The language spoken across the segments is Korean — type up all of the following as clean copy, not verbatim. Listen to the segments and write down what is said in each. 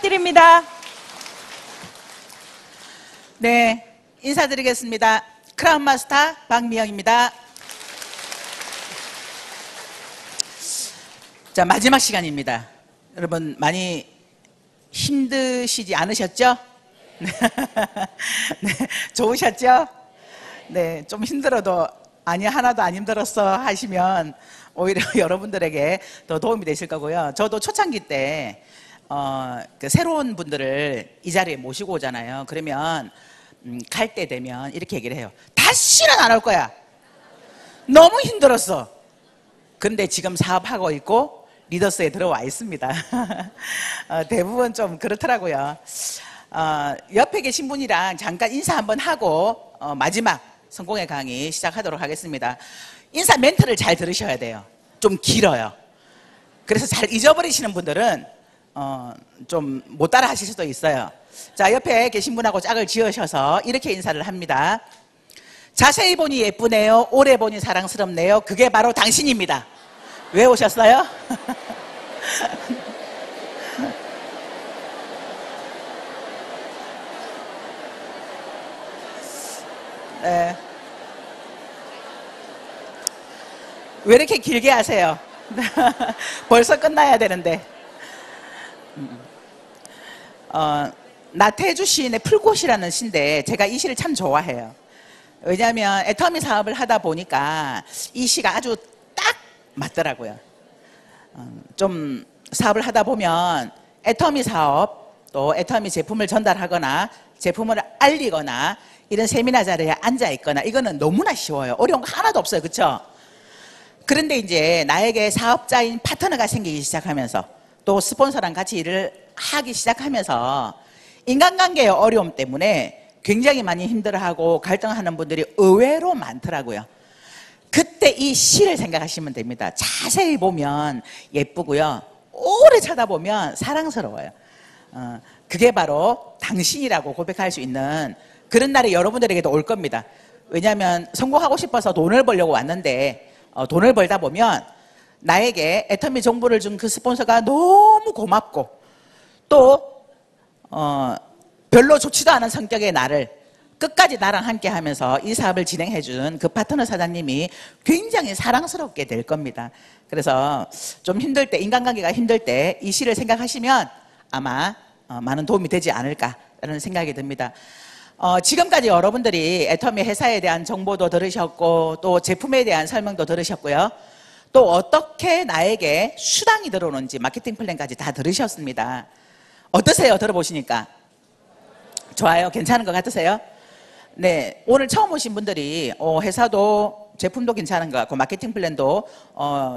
드립니다. 네, 인사드리겠습니다. 크라운 마스터 박미영입니다. 자, 마지막 시간입니다. 여러분 많이 힘드시지 않으셨죠? 네, 좋으셨죠? 네, 좀 힘들어도 아니 하나도 안 힘들었어 하시면 오히려 여러분들에게 더 도움이 되실 거고요. 저도 초창기 때 그 새로운 분들을 이 자리에 모시고 오잖아요. 그러면 갈 때 되면 이렇게 얘기를 해요. 다시는 안 올 거야. 너무 힘들었어. 그런데 지금 사업하고 있고 리더스에 들어와 있습니다. 대부분 좀 그렇더라고요. 옆에 계신 분이랑 잠깐 인사 한번 하고 마지막 성공의 강의 시작하도록 하겠습니다. 인사 멘트를 잘 들으셔야 돼요. 좀 길어요. 그래서 잘 잊어버리시는 분들은 좀 못 따라 하실 수도 있어요. 자, 옆에 계신 분하고 짝을 지으셔서 이렇게 인사를 합니다. 자세히 보니 예쁘네요. 오래 보니 사랑스럽네요. 그게 바로 당신입니다. 왜 오셨어요? 네. 왜 이렇게 길게 하세요? 벌써 끝나야 되는데. 나태주 시인의 풀꽃이라는 시인데 제가 이 시를 참 좋아해요. 왜냐하면 애터미 사업을 하다 보니까 이 시가 아주 딱 맞더라고요. 좀 사업을 하다 보면 애터미 사업 또 애터미 제품을 전달하거나 제품을 알리거나 이런 세미나 자리에 앉아 있거나 이거는 너무나 쉬워요. 어려운 거 하나도 없어요. 그렇죠? 그런데 이제 나에게 사업자인 파트너가 생기기 시작하면서 또 스폰서랑 같이 일을 하기 시작하면서 인간관계의 어려움 때문에 굉장히 많이 힘들어하고 갈등하는 분들이 의외로 많더라고요. 그때 이 시를 생각하시면 됩니다. 자세히 보면 예쁘고요. 오래 쳐다보면 사랑스러워요. 그게 바로 당신이라고 고백할 수 있는 그런 날이 여러분들에게도 올 겁니다. 왜냐하면 성공하고 싶어서 돈을 벌려고 왔는데 돈을 벌다 보면 나에게 애터미 정보를 준 그 스폰서가 너무 고맙고 또 별로 좋지도 않은 성격의 나를 끝까지 나랑 함께 하면서 이 사업을 진행해 준 그 파트너 사장님이 굉장히 사랑스럽게 될 겁니다. 그래서 좀 힘들 때, 인간관계가 힘들 때 이 시를 생각하시면 아마 많은 도움이 되지 않을까라는 생각이 듭니다. 지금까지 여러분들이 애터미 회사에 대한 정보도 들으셨고 또 제품에 대한 설명도 들으셨고요. 또 어떻게 나에게 수당이 들어오는지 마케팅 플랜까지 다 들으셨습니다. 어떠세요? 들어보시니까? 좋아요? 괜찮은 것 같으세요? 네, 오늘 처음 오신 분들이 회사도 제품도 괜찮은 것 같고 마케팅 플랜도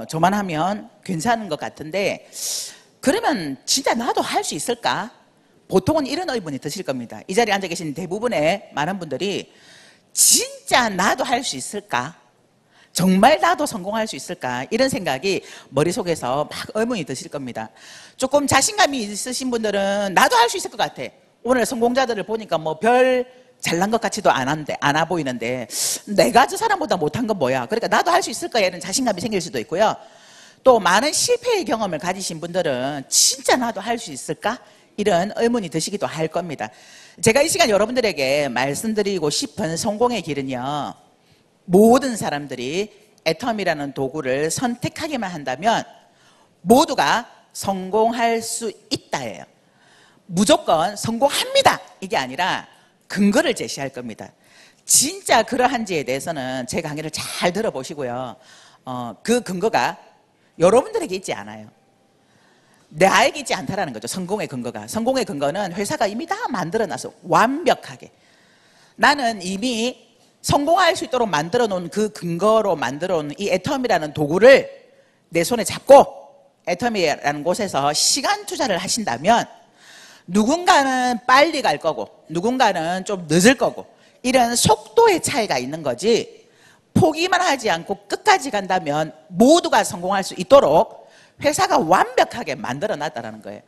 저만 하면 괜찮은 것 같은데 그러면 진짜 나도 할 수 있을까? 보통은 이런 의문이 드실 겁니다. 이 자리에 앉아 계신 대부분의 많은 분들이 진짜 나도 할 수 있을까? 정말 나도 성공할 수 있을까? 이런 생각이 머릿속에서 막 의문이 드실 겁니다. 조금 자신감이 있으신 분들은 나도 할 수 있을 것 같아. 오늘 성공자들을 보니까 뭐 별 잘난 것 같지도 않아 보이는데 내가 저 사람보다 못한 건 뭐야? 그러니까 나도 할 수 있을 거야 이런 자신감이 생길 수도 있고요. 또 많은 실패의 경험을 가지신 분들은 진짜 나도 할 수 있을까? 이런 의문이 드시기도 할 겁니다. 제가 이 시간 여러분들에게 말씀드리고 싶은 성공의 길은요. 모든 사람들이 애터미라는 도구를 선택하기만 한다면 모두가 성공할 수 있다예요. 무조건 성공합니다 이게 아니라 근거를 제시할 겁니다. 진짜 그러한지에 대해서는 제 강의를 잘 들어보시고요. 그 근거가 여러분들에게 있지 않아요. 나에게 있지 않다라는 거죠. 성공의 근거가. 성공의 근거는 회사가 이미 다 만들어놔서 완벽하게 나는 이미 성공할 수 있도록 만들어 놓은 그 근거로 만들어 놓은 이 애터미라는 도구를 내 손에 잡고 애터미라는 곳에서 시간 투자를 하신다면 누군가는 빨리 갈 거고 누군가는 좀 늦을 거고 이런 속도의 차이가 있는 거지 포기만 하지 않고 끝까지 간다면 모두가 성공할 수 있도록 회사가 완벽하게 만들어 놨다는 거예요.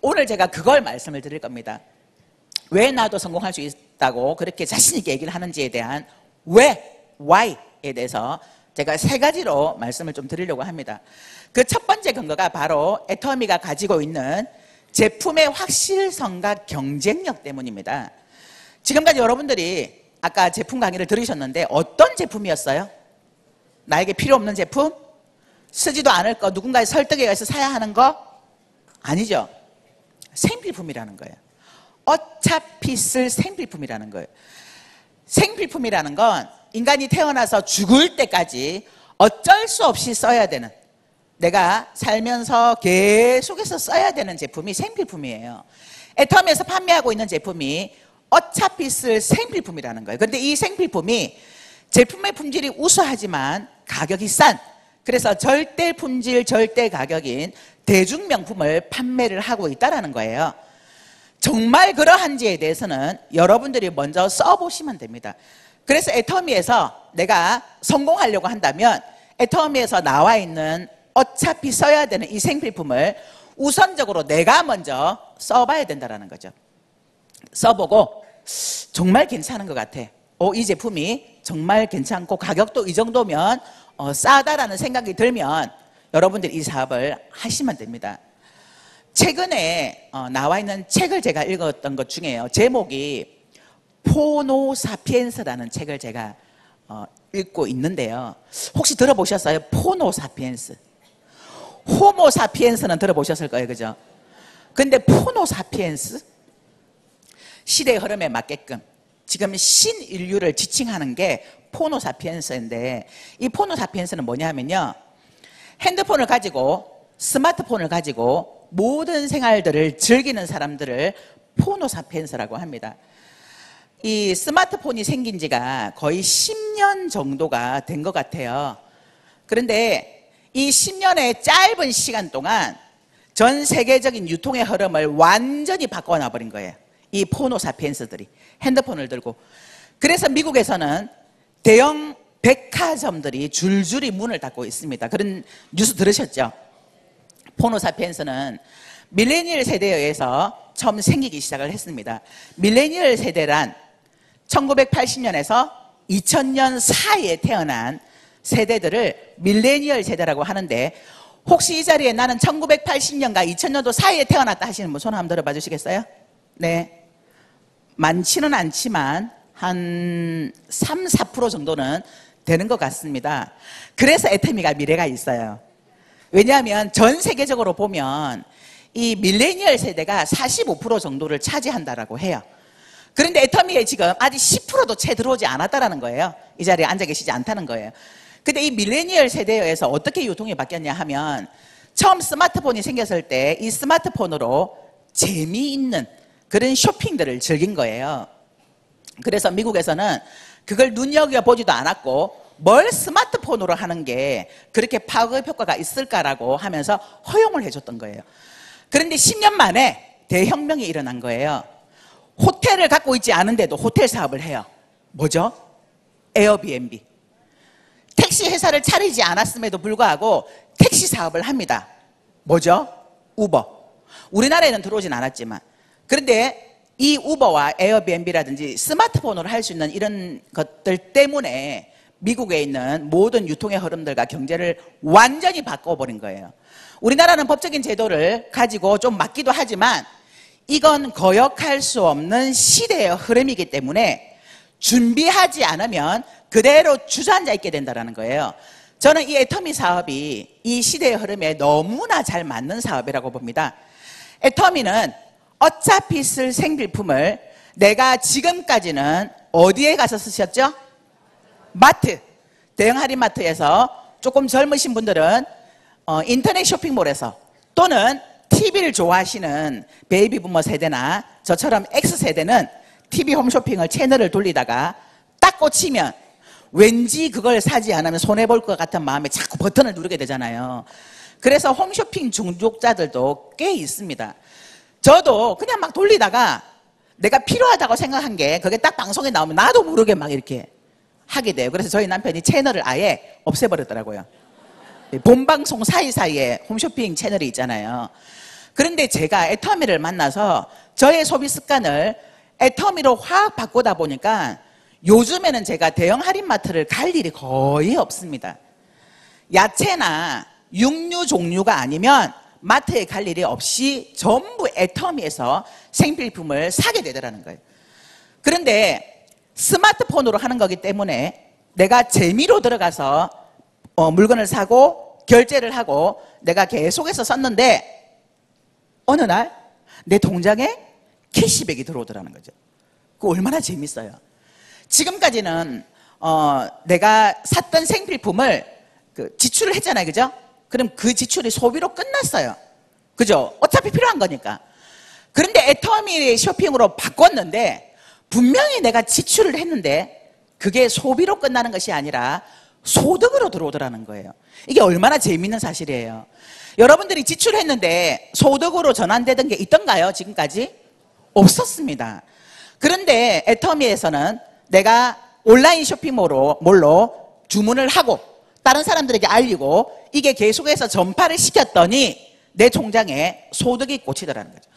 오늘 제가 그걸 말씀을 드릴 겁니다. 왜 나도 성공할 수 있다고 그렇게 자신 있게 얘기를 하는지에 대한 why에 대해서 제가 3가지로 말씀을 좀 드리려고 합니다. 그 첫 번째 근거가 바로 애터미가 가지고 있는 제품의 확실성과 경쟁력 때문입니다. 지금까지 여러분들이 아까 제품 강의를 들으셨는데 어떤 제품이었어요? 나에게 필요 없는 제품? 쓰지도 않을 거, 누군가의 설득에 의해서 사야 하는 거? 아니죠. 생필품이라는 거예요. 어차피 쓸 생필품이라는 거예요. 생필품이라는 건 인간이 태어나서 죽을 때까지 어쩔 수 없이 써야 되는, 내가 살면서 계속해서 써야 되는 제품이 생필품이에요. 애터미에서 판매하고 있는 제품이 어차피 쓸 생필품이라는 거예요. 그런데 이 생필품이 제품의 품질이 우수하지만 가격이 싼, 그래서 절대 품질, 절대 가격인 대중명품을 판매를 하고 있다는 거예요. 정말 그러한지에 대해서는 여러분들이 먼저 써보시면 됩니다. 그래서 애터미에서 내가 성공하려고 한다면 애터미에서 나와 있는 어차피 써야 되는 이 생필품을 우선적으로 내가 먼저 써봐야 된다는 거죠. 써보고 정말 괜찮은 것 같아. 이 제품이 정말 괜찮고 가격도 이 정도면 싸다라는 생각이 들면 여러분들이 이 사업을 하시면 됩니다. 최근에 나와 있는 책을 제가 읽었던 것 중에요. 제목이 포노사피엔스라는 책을 제가 읽고 있는데요. 혹시 들어보셨어요? 포노사피엔스. 호모사피엔스는 들어보셨을 거예요. 그죠? 근데 포노사피엔스? 시대의 흐름에 맞게끔 지금 신인류를 지칭하는 게 포노사피엔스인데, 이 포노사피엔스는 뭐냐면요, 핸드폰을 가지고, 스마트폰을 가지고 모든 생활들을 즐기는 사람들을 포노사피엔스라고 합니다. 이 스마트폰이 생긴 지가 거의 10년 정도가 된 것 같아요. 그런데 이 10년의 짧은 시간 동안 전 세계적인 유통의 흐름을 완전히 바꿔놔버린 거예요. 이 포노사피엔스들이 핸드폰을 들고. 그래서 미국에서는 대형 백화점들이 줄줄이 문을 닫고 있습니다. 그런 뉴스 들으셨죠? 포노사피엔스는 밀레니얼 세대에 의해서 처음 생기기 시작을 했습니다. 밀레니얼 세대란 1980년에서 2000년 사이에 태어난 세대들을 밀레니얼 세대라고 하는데, 혹시 이 자리에 나는 1980년과 2000년도 사이에 태어났다 하시는 분 손 한번 들어봐 주시겠어요? 네. 많지는 않지만 한 3, 4% 정도는 되는 것 같습니다. 그래서 애터미가 미래가 있어요. 왜냐하면 전 세계적으로 보면 이 밀레니얼 세대가 45% 정도를 차지한다라고 해요. 그런데 애터미에 지금 아직 10%도 채 들어오지 않았다라는 거예요. 이 자리에 앉아 계시지 않다는 거예요. 근데 이 밀레니얼 세대에 의해서 어떻게 유통이 바뀌었냐 하면, 처음 스마트폰이 생겼을 때 이 스마트폰으로 재미있는 그런 쇼핑들을 즐긴 거예요. 그래서 미국에서는 그걸 눈여겨보지도 않았고, 뭘 스마트폰으로 하는 게 그렇게 파급 효과가 있을까라고 하면서 허용을 해줬던 거예요. 그런데 10년 만에 대혁명이 일어난 거예요. 호텔을 갖고 있지 않은데도 호텔 사업을 해요. 뭐죠? 에어비앤비. 택시 회사를 차리지 않았음에도 불구하고 택시 사업을 합니다. 뭐죠? 우버. 우리나라에는 들어오진 않았지만. 그런데 이 우버와 에어비앤비라든지 스마트폰으로 할 수 있는 이런 것들 때문에 미국에 있는 모든 유통의 흐름들과 경제를 완전히 바꿔버린 거예요. 우리나라는 법적인 제도를 가지고 좀 막기도 하지만 이건 거역할 수 없는 시대의 흐름이기 때문에 준비하지 않으면 그대로 주저앉아 있게 된다는 거예요. 저는 이 애터미 사업이 이 시대의 흐름에 너무나 잘 맞는 사업이라고 봅니다. 애터미는 어차피 쓸 생필품을 내가 지금까지는 어디에 가서 쓰셨죠? 마트, 대형 할인마트에서, 조금 젊으신 분들은 인터넷 쇼핑몰에서, 또는 TV를 좋아하시는 베이비 부머 세대나 저처럼 X세대는 TV 홈쇼핑을 채널을 돌리다가 딱 꽂히면 왠지 그걸 사지 않으면 손해볼 것 같은 마음에 자꾸 버튼을 누르게 되잖아요. 그래서 홈쇼핑 중독자들도 꽤 있습니다. 저도 그냥 막 돌리다가 내가 필요하다고 생각한 게 그게 딱 방송에 나오면 나도 모르게 막 이렇게 하게 돼요. 그래서 저희 남편이 채널을 아예 없애버렸더라고요. 본방송 사이사이에 홈쇼핑 채널이 있잖아요. 그런데 제가 애터미를 만나서 저의 소비 습관을 애터미로 확 바꾸다 보니까 요즘에는 제가 대형 할인마트를 갈 일이 거의 없습니다. 야채나 육류 종류가 아니면 마트에 갈 일이 없이 전부 애터미에서 생필품을 사게 되더라는 거예요. 그런데 스마트폰으로 하는 거기 때문에 내가 재미로 들어가서 물건을 사고 결제를 하고 내가 계속해서 썼는데 어느 날 내 통장에 캐시백이 들어오더라는 거죠. 그거 얼마나 재밌어요. 지금까지는 내가 샀던 생필품을 지출을 했잖아요. 그죠? 그럼 그 지출이 소비로 끝났어요. 그죠? 어차피 필요한 거니까. 그런데 애터미 쇼핑으로 바꿨는데 분명히 내가 지출을 했는데 그게 소비로 끝나는 것이 아니라 소득으로 들어오더라는 거예요. 이게 얼마나 재미있는 사실이에요. 여러분들이 지출했는데 소득으로 전환되던 게 있던가요? 지금까지? 없었습니다. 그런데 애터미에서는 내가 온라인 쇼핑몰로 주문을 하고 다른 사람들에게 알리고 이게 계속해서 전파를 시켰더니 내 통장에 소득이 꽂히더라는 거죠.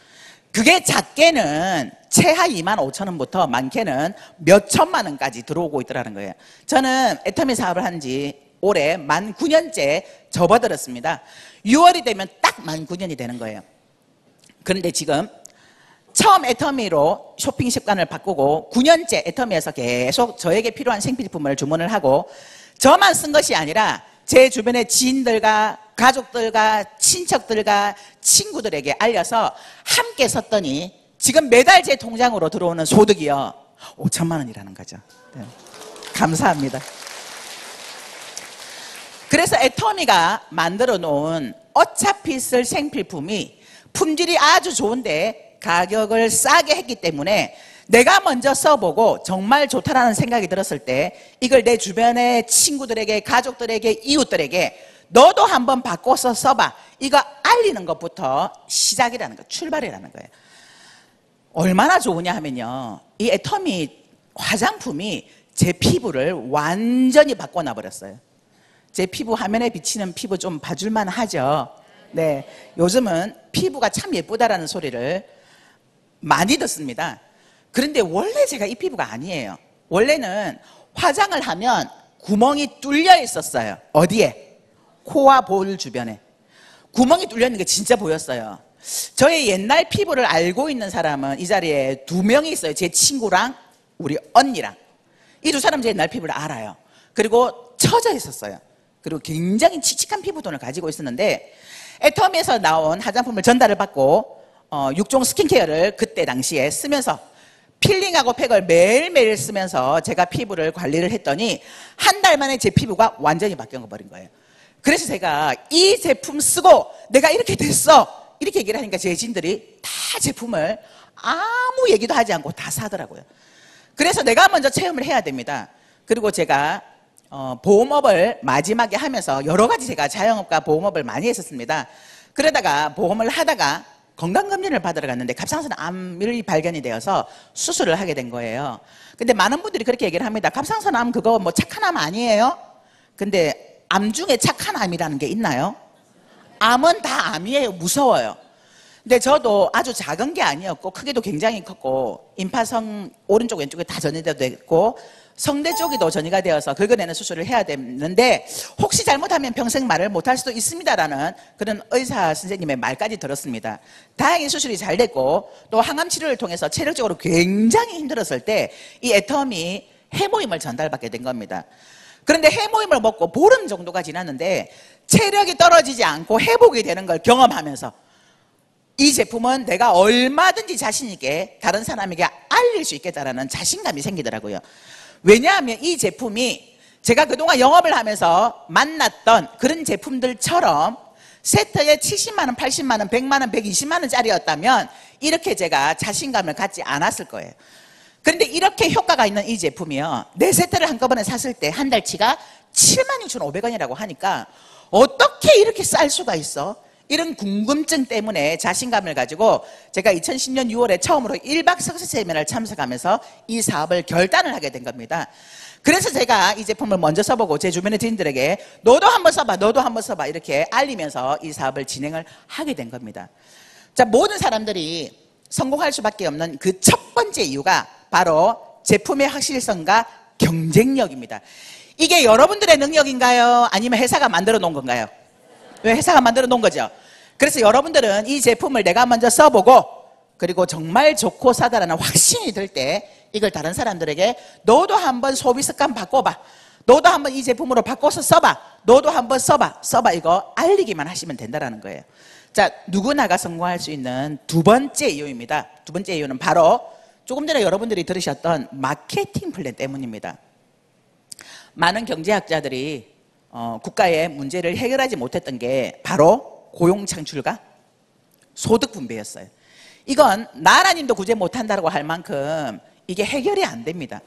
그게 작게는 최하 25,000원부터 많게는 몇 천만 원까지 들어오고 있더라는 거예요. 저는 애터미 사업을 한 지 올해 만 9년째 접어들었습니다. 6월이 되면 딱 만 9년이 되는 거예요. 그런데 지금 처음 애터미로 쇼핑 습관을 바꾸고 9년째 애터미에서 계속 저에게 필요한 생필품을 주문을 하고 저만 쓴 것이 아니라 제 주변의 지인들과 가족들과 친척들과 친구들에게 알려서 함께 썼더니 지금 매달 제 통장으로 들어오는 소득이요 5천만 원이라는 거죠. 네. 감사합니다. 그래서 애터미가 만들어 놓은 어차피 쓸 생필품이 품질이 아주 좋은데 가격을 싸게 했기 때문에 내가 먼저 써보고 정말 좋다라는 생각이 들었을 때 이걸 내 주변의 친구들에게 가족들에게 이웃들에게 너도 한번 바꿔서 써봐 이거 알리는 것부터 시작이라는 거 출발이라는 거예요. 얼마나 좋으냐 하면요 이 애터미 화장품이 제 피부를 완전히 바꿔놔 버렸어요. 제 피부 화면에 비치는 피부 좀 봐줄만 하죠. 네, 요즘은 피부가 참 예쁘다라는 소리를 많이 듣습니다. 그런데 원래 제가 이 피부가 아니에요. 원래는 화장을 하면 구멍이 뚫려 있었어요. 어디에? 코와 볼 주변에 구멍이 뚫려 있는 게 진짜 보였어요. 저의 옛날 피부를 알고 있는 사람은 이 자리에 2명이 있어요. 제 친구랑 우리 언니랑 이 2사람 제 옛날 피부를 알아요. 그리고 처져 있었어요. 그리고 굉장히 칙칙한 피부톤을 가지고 있었는데 애터미에서 나온 화장품을 전달을 받고 6종 스킨케어를 그때 당시에 쓰면서 필링하고 팩을 매일매일 쓰면서 제가 피부를 관리를 했더니 한 달 만에 제 피부가 완전히 바뀌어버린 거예요. 그래서 제가 이 제품 쓰고 내가 이렇게 됐어 이렇게 얘기를 하니까 제 지인들이 다 제품을 아무 얘기도 하지 않고 다 사더라고요. 그래서 내가 먼저 체험을 해야 됩니다. 그리고 제가 보험업을 마지막에 하면서 여러 가지 제가 자영업과 보험업을 많이 했었습니다. 그러다가 보험을 하다가 건강검진을 받으러 갔는데 갑상선 암이 발견이 되어서 수술을 하게 된 거예요. 근데 많은 분들이 그렇게 얘기를 합니다. 갑상선 암 그거 뭐 착한 암 아니에요? 근데 암 중에 착한 암이라는 게 있나요? 암은 다 암이에요. 무서워요. 근데 저도 아주 작은 게 아니었고 크기도 굉장히 컸고 임파성 오른쪽 왼쪽에 다 전이가 됐고 성대 쪽이도 전이가 되어서 긁어내는 수술을 해야 되는데 혹시 잘못하면 평생 말을 못할 수도 있습니다라는 그런 의사 선생님의 말까지 들었습니다. 다행히 수술이 잘 됐고 또 항암 치료를 통해서 체력적으로 굉장히 힘들었을 때 이 애터미 해모임을 전달받게 된 겁니다. 그런데 해모임을 먹고 보름 정도가 지났는데 체력이 떨어지지 않고 회복이 되는 걸 경험하면서 이 제품은 내가 얼마든지 자신 있게 다른 사람에게 알릴 수 있겠다라는 자신감이 생기더라고요. 왜냐하면 이 제품이 제가 그동안 영업을 하면서 만났던 그런 제품들처럼 세트에 70만 원, 80만 원, 100만 원, 120만 원짜리였다면 이렇게 제가 자신감을 갖지 않았을 거예요. 그런데 이렇게 효과가 있는 이 제품이요 4세트를 한꺼번에 샀을 때 한 달치가 76,500원이라고 하니까 어떻게 이렇게 쌀 수가 있어? 이런 궁금증 때문에 자신감을 가지고 제가 2010년 6월에 처음으로 1박 석스 세미나를 참석하면서 이 사업을 결단을 하게 된 겁니다. 그래서 제가 이 제품을 먼저 써보고 제 주변의 지인들에게 너도 한번 써봐 너도 한번 써봐 이렇게 알리면서 이 사업을 진행을 하게 된 겁니다. 자, 모든 사람들이 성공할 수밖에 없는 그 첫 번째 이유가 바로 제품의 확실성과 경쟁력입니다. 이게 여러분들의 능력인가요? 아니면 회사가 만들어 놓은 건가요? 왜 회사가 만들어 놓은 거죠? 그래서 여러분들은 이 제품을 내가 먼저 써보고 그리고 정말 좋고 싸다라는 확신이 들 때 이걸 다른 사람들에게 너도 한번 소비 습관 바꿔봐, 너도 한번 이 제품으로 바꿔서 써봐, 너도 한번 써봐 이거 알리기만 하시면 된다는 거예요. 자, 누구나가 성공할 수 있는 두 번째 이유입니다. 두 번째 이유는 바로 조금 전에 여러분들이 들으셨던 마케팅 플랜 때문입니다. 많은 경제학자들이 국가의 문제를 해결하지 못했던 게 바로 고용 창출과 소득 분배였어요. 이건 나라님도 구제 못한다고 할 만큼 이게 해결이 안 됩니다.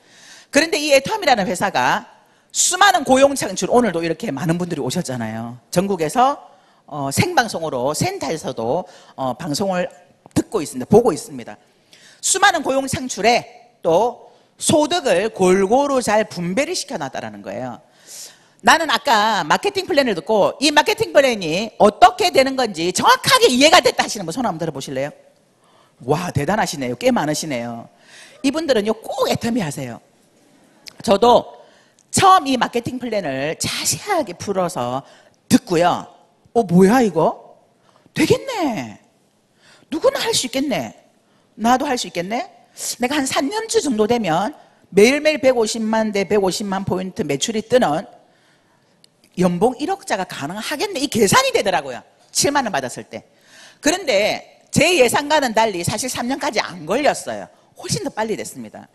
그런데 이 애텀이라는 회사가 수많은 고용 창출, 오늘도 이렇게 많은 분들이 오셨잖아요. 전국에서 생방송으로 센터에서도 방송을 듣고 있습니다. 보고 있습니다. 수많은 고용 창출에 또 소득을 골고루 잘 분배를 시켜놨다는 거예요. 나는 아까 마케팅 플랜을 듣고 이 마케팅 플랜이 어떻게 되는 건지 정확하게 이해가 됐다 하시는 분 손 한번 들어보실래요? 와, 대단하시네요. 꽤 많으시네요. 이분들은요 꼭 애터미 하세요. 저도 처음 이 마케팅 플랜을 자세하게 풀어서 듣고요, 뭐야 이거? 되겠네. 누구나 할 수 있겠네. 나도 할 수 있겠네. 내가 한 3년째 정도 되면 매일매일 150만 대 150만 포인트 매출이 뜨는 연봉 1억자가 가능하겠네. 이 계산이 되더라고요. 7만 원 받았을 때. 그런데 제 예상과는 달리 사실 3년까지 안 걸렸어요. 훨씬 더 빨리 됐습니다.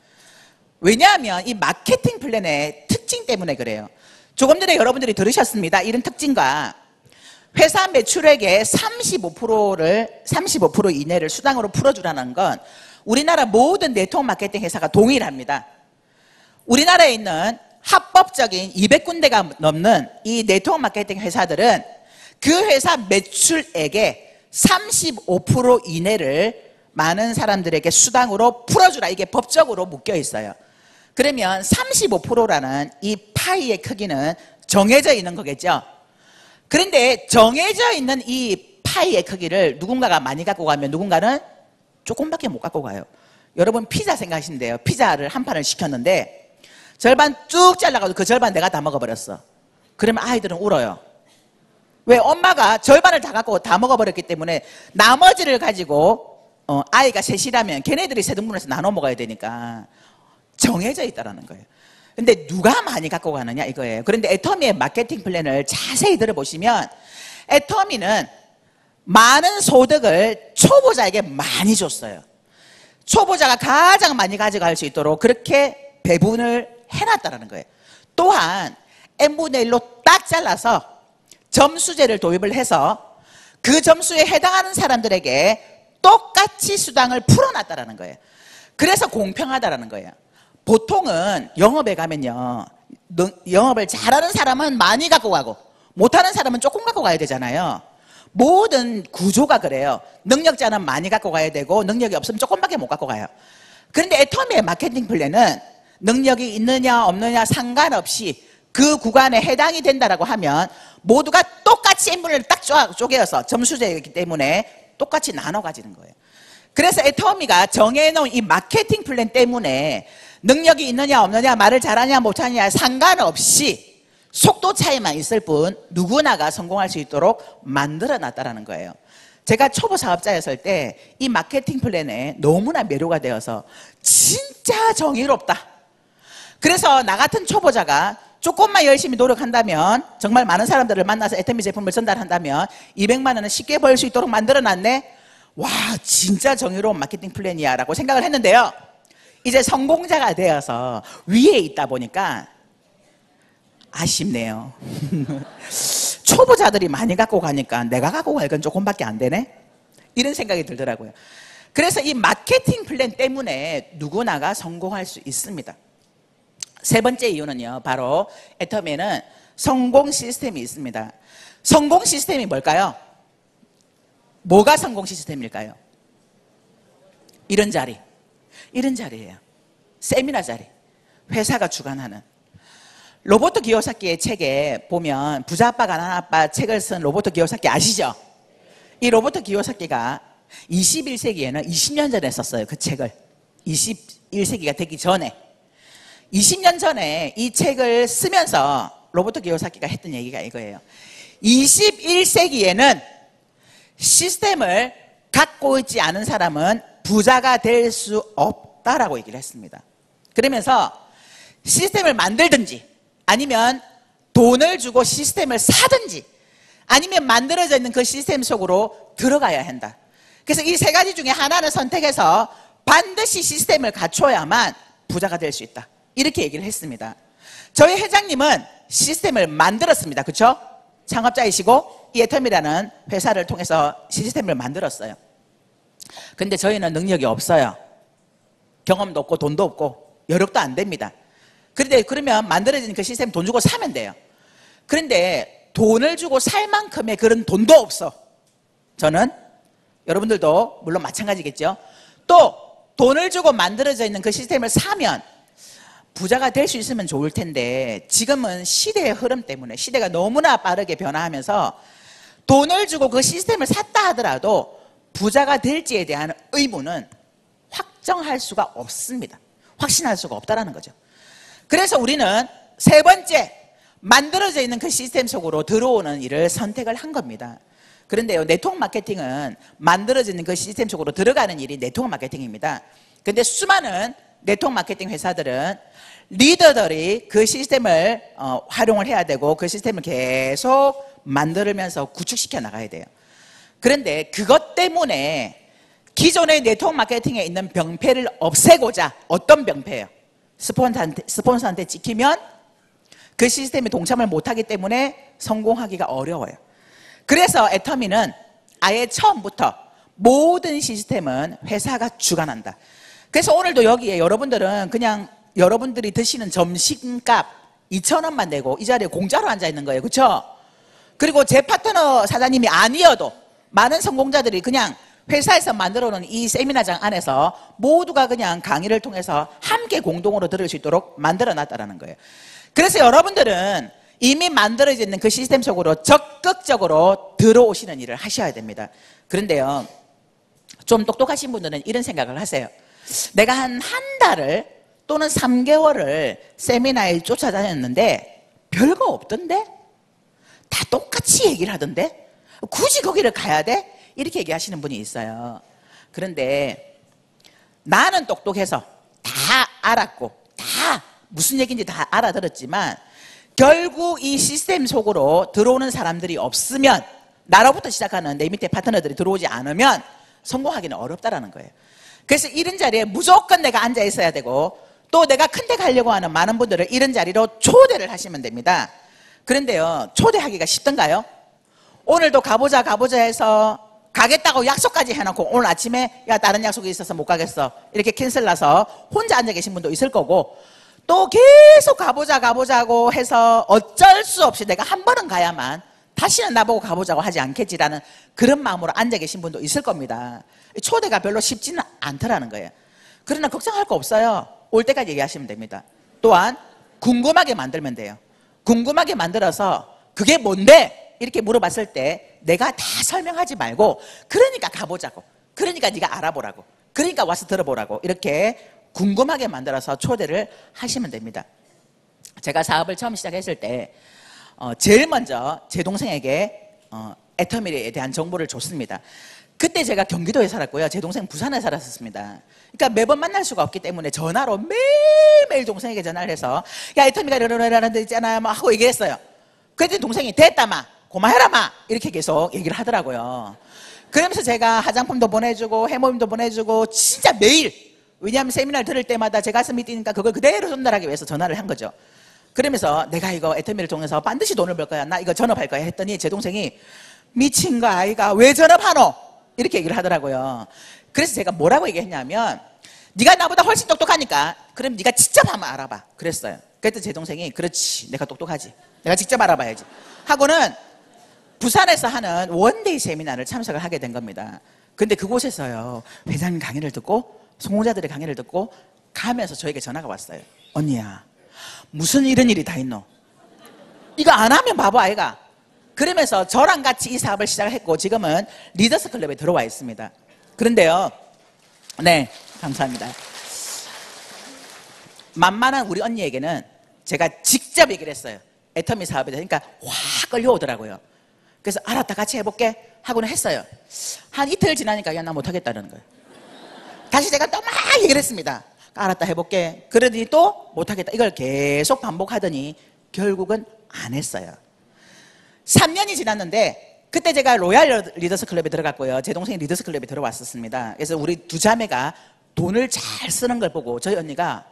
왜냐하면 이 마케팅 플랜의 특징 때문에 그래요. 조금 전에 여러분들이 들으셨습니다. 이런 특징과 회사 매출액의 35% 이내를 수당으로 풀어주라는 건 우리나라 모든 네트워크 마케팅 회사가 동일합니다. 우리나라에 있는 합법적인 200군데가 넘는 이 네트워크 마케팅 회사들은 그 회사 매출액의 35% 이내를 많은 사람들에게 수당으로 풀어주라. 이게 법적으로 묶여 있어요. 그러면 35%라는 이 파이의 크기는 정해져 있는 거겠죠. 그런데 정해져 있는 이 파이의 크기를 누군가가 많이 갖고 가면 누군가는 조금밖에 못 갖고 가요. 여러분 피자 생각하신대요. 피자를 한 판을 시켰는데 절반 쭉 잘라가지고 그 절반 내가 다 먹어버렸어. 그러면 아이들은 울어요. 왜? 엄마가 절반을 다 갖고 다 먹어버렸기 때문에 나머지를 가지고 아이가 셋이라면 걔네들이 세 등분해서 나눠 먹어야 되니까 정해져 있다는 거예요. 근데 누가 많이 갖고 가느냐 이거예요. 그런데 애터미의 마케팅 플랜을 자세히 들어보시면 애터미는 많은 소득을 초보자에게 많이 줬어요. 초보자가 가장 많이 가져갈 수 있도록 그렇게 배분을 해놨다는 거예요. 또한 n분의 1로 딱 잘라서 점수제를 도입을 해서 그 점수에 해당하는 사람들에게 똑같이 수당을 풀어놨다는 거예요. 그래서 공평하다는 거예요. 보통은 영업에 가면요, 영업을 잘하는 사람은 많이 갖고 가고 못하는 사람은 조금 갖고 가야 되잖아요. 모든 구조가 그래요. 능력자는 많이 갖고 가야 되고 능력이 없으면 조금밖에 못 갖고 가요. 그런데 애터미의 마케팅 플랜은 능력이 있느냐 없느냐 상관없이 그 구간에 해당이 된다라고 하면 모두가 똑같이 인물을 딱 쪼개어서 점수제이기 때문에 똑같이 나눠 가지는 거예요. 그래서 애터미가 정해놓은 이 마케팅 플랜 때문에 능력이 있느냐 없느냐 말을 잘하냐 못하냐 상관없이 속도 차이만 있을 뿐 누구나가 성공할 수 있도록 만들어놨다는 거예요. 제가 초보 사업자였을 때 이 마케팅 플랜에 너무나 매료가 되어서 진짜 정의롭다. 그래서 나 같은 초보자가 조금만 열심히 노력한다면 정말 많은 사람들을 만나서 애터미 제품을 전달한다면 200만 원은 쉽게 벌 수 있도록 만들어놨네. 와, 진짜 정의로운 마케팅 플랜이야 라고 생각을 했는데요, 이제 성공자가 되어서 위에 있다 보니까 아쉽네요. 초보자들이 많이 갖고 가니까 내가 갖고 갈 건 조금밖에 안 되네, 이런 생각이 들더라고요. 그래서 이 마케팅 플랜 때문에 누구나가 성공할 수 있습니다. 세 번째 이유는요, 바로 애터미에는 성공 시스템이 있습니다. 성공 시스템이 뭘까요? 뭐가 성공 시스템일까요? 이런 자리, 이런 자리예요. 세미나 자리, 회사가 주관하는. 로버토 기요사키의 책에 보면 부자 아빠 가난한 아빠 책을 쓴 로버토 기요사키 아시죠? 이 로버토 기요사키가 21세기에는 20년 전에 썼어요. 그 책을 21세기가 되기 전에 20년 전에 이 책을 쓰면서 로버토 기요사키가 했던 얘기가 이거예요. 21세기에는 시스템을 갖고 있지 않은 사람은 부자가 될 수 없다라고 얘기를 했습니다. 그러면서 시스템을 만들든지 아니면 돈을 주고 시스템을 사든지 아니면 만들어져 있는 그 시스템 속으로 들어가야 한다. 그래서 이 세 가지 중에 하나를 선택해서 반드시 시스템을 갖춰야만 부자가 될 수 있다. 이렇게 얘기를 했습니다. 저희 회장님은 시스템을 만들었습니다. 그렇죠? 창업자이시고 이 애텀이라는 회사를 통해서 시스템을 만들었어요. 근데 저희는 능력이 없어요. 경험도 없고 돈도 없고 여력도 안 됩니다. 그런데 그러면 만들어진 그 시스템 돈 주고 사면 돼요. 그런데 돈을 주고 살 만큼의 그런 돈도 없어. 저는 여러분들도 물론 마찬가지겠죠. 또 돈을 주고 만들어져 있는 그 시스템을 사면 부자가 될 수 있으면 좋을 텐데 지금은 시대의 흐름 때문에 시대가 너무나 빠르게 변화하면서 돈을 주고 그 시스템을 샀다 하더라도 부자가 될지에 대한 의무는 확정할 수가 없습니다. 확신할 수가 없다는 거죠. 그래서 우리는 세 번째, 만들어져 있는 그 시스템 속으로 들어오는 일을 선택을 한 겁니다. 그런데요, 네트워크 마케팅은 만들어져 있는 그 시스템 속으로 들어가는 일이 네트워크 마케팅입니다. 근데 수많은 네트워크 마케팅 회사들은 리더들이 그 시스템을 활용을 해야 되고 그 시스템을 계속 만들면서 구축시켜 나가야 돼요. 그런데 그것 때문에 기존의 네트워크 마케팅에 있는 병폐를 없애고자, 어떤 병폐예요? 스폰서한테 찍히면 그 시스템에 동참을 못하기 때문에 성공하기가 어려워요. 그래서 애터미는 아예 처음부터 모든 시스템은 회사가 주관한다. 그래서 오늘도 여기에 여러분들은 그냥 여러분들이 드시는 점심값 2,000원만 내고 이 자리에 공짜로 앉아 있는 거예요. 그렇죠? 그리고 제 파트너 사장님이 아니어도 많은 성공자들이 그냥 회사에서 만들어 놓은 이 세미나장 안에서 모두가 그냥 강의를 통해서 함께 공동으로 들을 수 있도록 만들어 놨다는 거예요. 그래서 여러분들은 이미 만들어져 있는 그 시스템 속으로 적극적으로 들어오시는 일을 하셔야 됩니다. 그런데요, 좀 똑똑하신 분들은 이런 생각을 하세요. 내가 한 달을 또는 3개월을 세미나에 쫓아다녔는데 별거 없던데? 다 똑같이 얘기를 하던데? 굳이 거기를 가야 돼? 이렇게 얘기하시는 분이 있어요. 그런데 나는 똑똑해서 다 알았고 다 무슨 얘기인지 다 알아들었지만 결국 이 시스템 속으로 들어오는 사람들이 없으면, 나로부터 시작하는 내 밑에 파트너들이 들어오지 않으면 성공하기는 어렵다라는 거예요. 그래서 이런 자리에 무조건 내가 앉아 있어야 되고, 또 내가 큰 데 가려고 하는 많은 분들은 이런 자리로 초대를 하시면 됩니다. 그런데요, 초대하기가 쉽던가요? 오늘도 가보자 해서 가겠다고 약속까지 해놓고 오늘 아침에 야 다른 약속이 있어서 못 가겠어 이렇게 캔슬 나서 혼자 앉아 계신 분도 있을 거고, 또 계속 가보자고 해서 어쩔 수 없이 내가 한 번은 가야만 다시는 나보고 가보자고 하지 않겠지라는 그런 마음으로 앉아 계신 분도 있을 겁니다. 초대가 별로 쉽지는 않더라는 거예요. 그러나 걱정할 거 없어요. 올 때까지 얘기하시면 됩니다. 또한 궁금하게 만들면 돼요. 궁금하게 만들어서 그게 뭔데? 이렇게 물어봤을 때 내가 다 설명하지 말고, 그러니까 가보자고, 그러니까 네가 알아보라고, 그러니까 와서 들어보라고, 이렇게 궁금하게 만들어서 초대를 하시면 됩니다. 제가 사업을 처음 시작했을 때 제일 먼저 제 동생에게 애터미에 대한 정보를 줬습니다. 그때 제가 경기도에 살았고요, 제 동생 부산에 살았었습니다. 그러니까 매번 만날 수가 없기 때문에 전화로 매일매일 동생에게 전화를 해서 야 애터미가 이러는 데 있잖아 뭐 하고 얘기했어요. 그랬더니 동생이 됐다 마 고마해라 마 이렇게 계속 얘기를 하더라고요. 그러면서 제가 화장품도 보내주고 해모임도 보내주고 진짜 매일, 왜냐하면 세미나를 들을 때마다 제 가슴이 뛰니까 그걸 그대로 전달하기 위해서 전화를 한 거죠. 그러면서 내가 이거 애터미를 통해서 반드시 돈을 벌 거야, 나 이거 전업할 거야 했더니 제 동생이 미친 거 아이가 왜 전업하노? 이렇게 얘기를 하더라고요. 그래서 제가 뭐라고 얘기했냐면 네가 나보다 훨씬 똑똑하니까 그럼 네가 직접 한번 알아봐 그랬어요. 그랬더니 제 동생이 그렇지 내가 똑똑하지, 내가 직접 알아봐야지 하고는 부산에서 하는 원데이 세미나를 참석을 하게 된 겁니다. 근데 그곳에서요, 회장님 강의를 듣고 성공자들의 강의를 듣고 가면서 저에게 전화가 왔어요. 언니야 무슨 이런 일이 다 있노? 이거 안 하면 바보 아이가? 그러면서 저랑 같이 이 사업을 시작을 했고 지금은 리더스 클럽에 들어와 있습니다. 그런데요, 네 감사합니다. 만만한 우리 언니에게는 제가 직접 얘기를 했어요. 애터미 사업에 대해서. 그러니까 확 끌려오더라고요. 그래서 알았다 같이 해볼게 하고는 했어요. 한 이틀 지나니까 야, 나 못하겠다는 거예요. 다시 제가 또 막 얘기를 했습니다. 알았다, 해볼게. 그러더니 또 못하겠다. 이걸 계속 반복하더니 결국은 안 했어요. 3년이 지났는데 그때 제가 로얄 리더스 클럽에 들어갔고요. 제 동생이 리더스 클럽에 들어왔었습니다. 그래서 우리 두 자매가 돈을 잘 쓰는 걸 보고 저희 언니가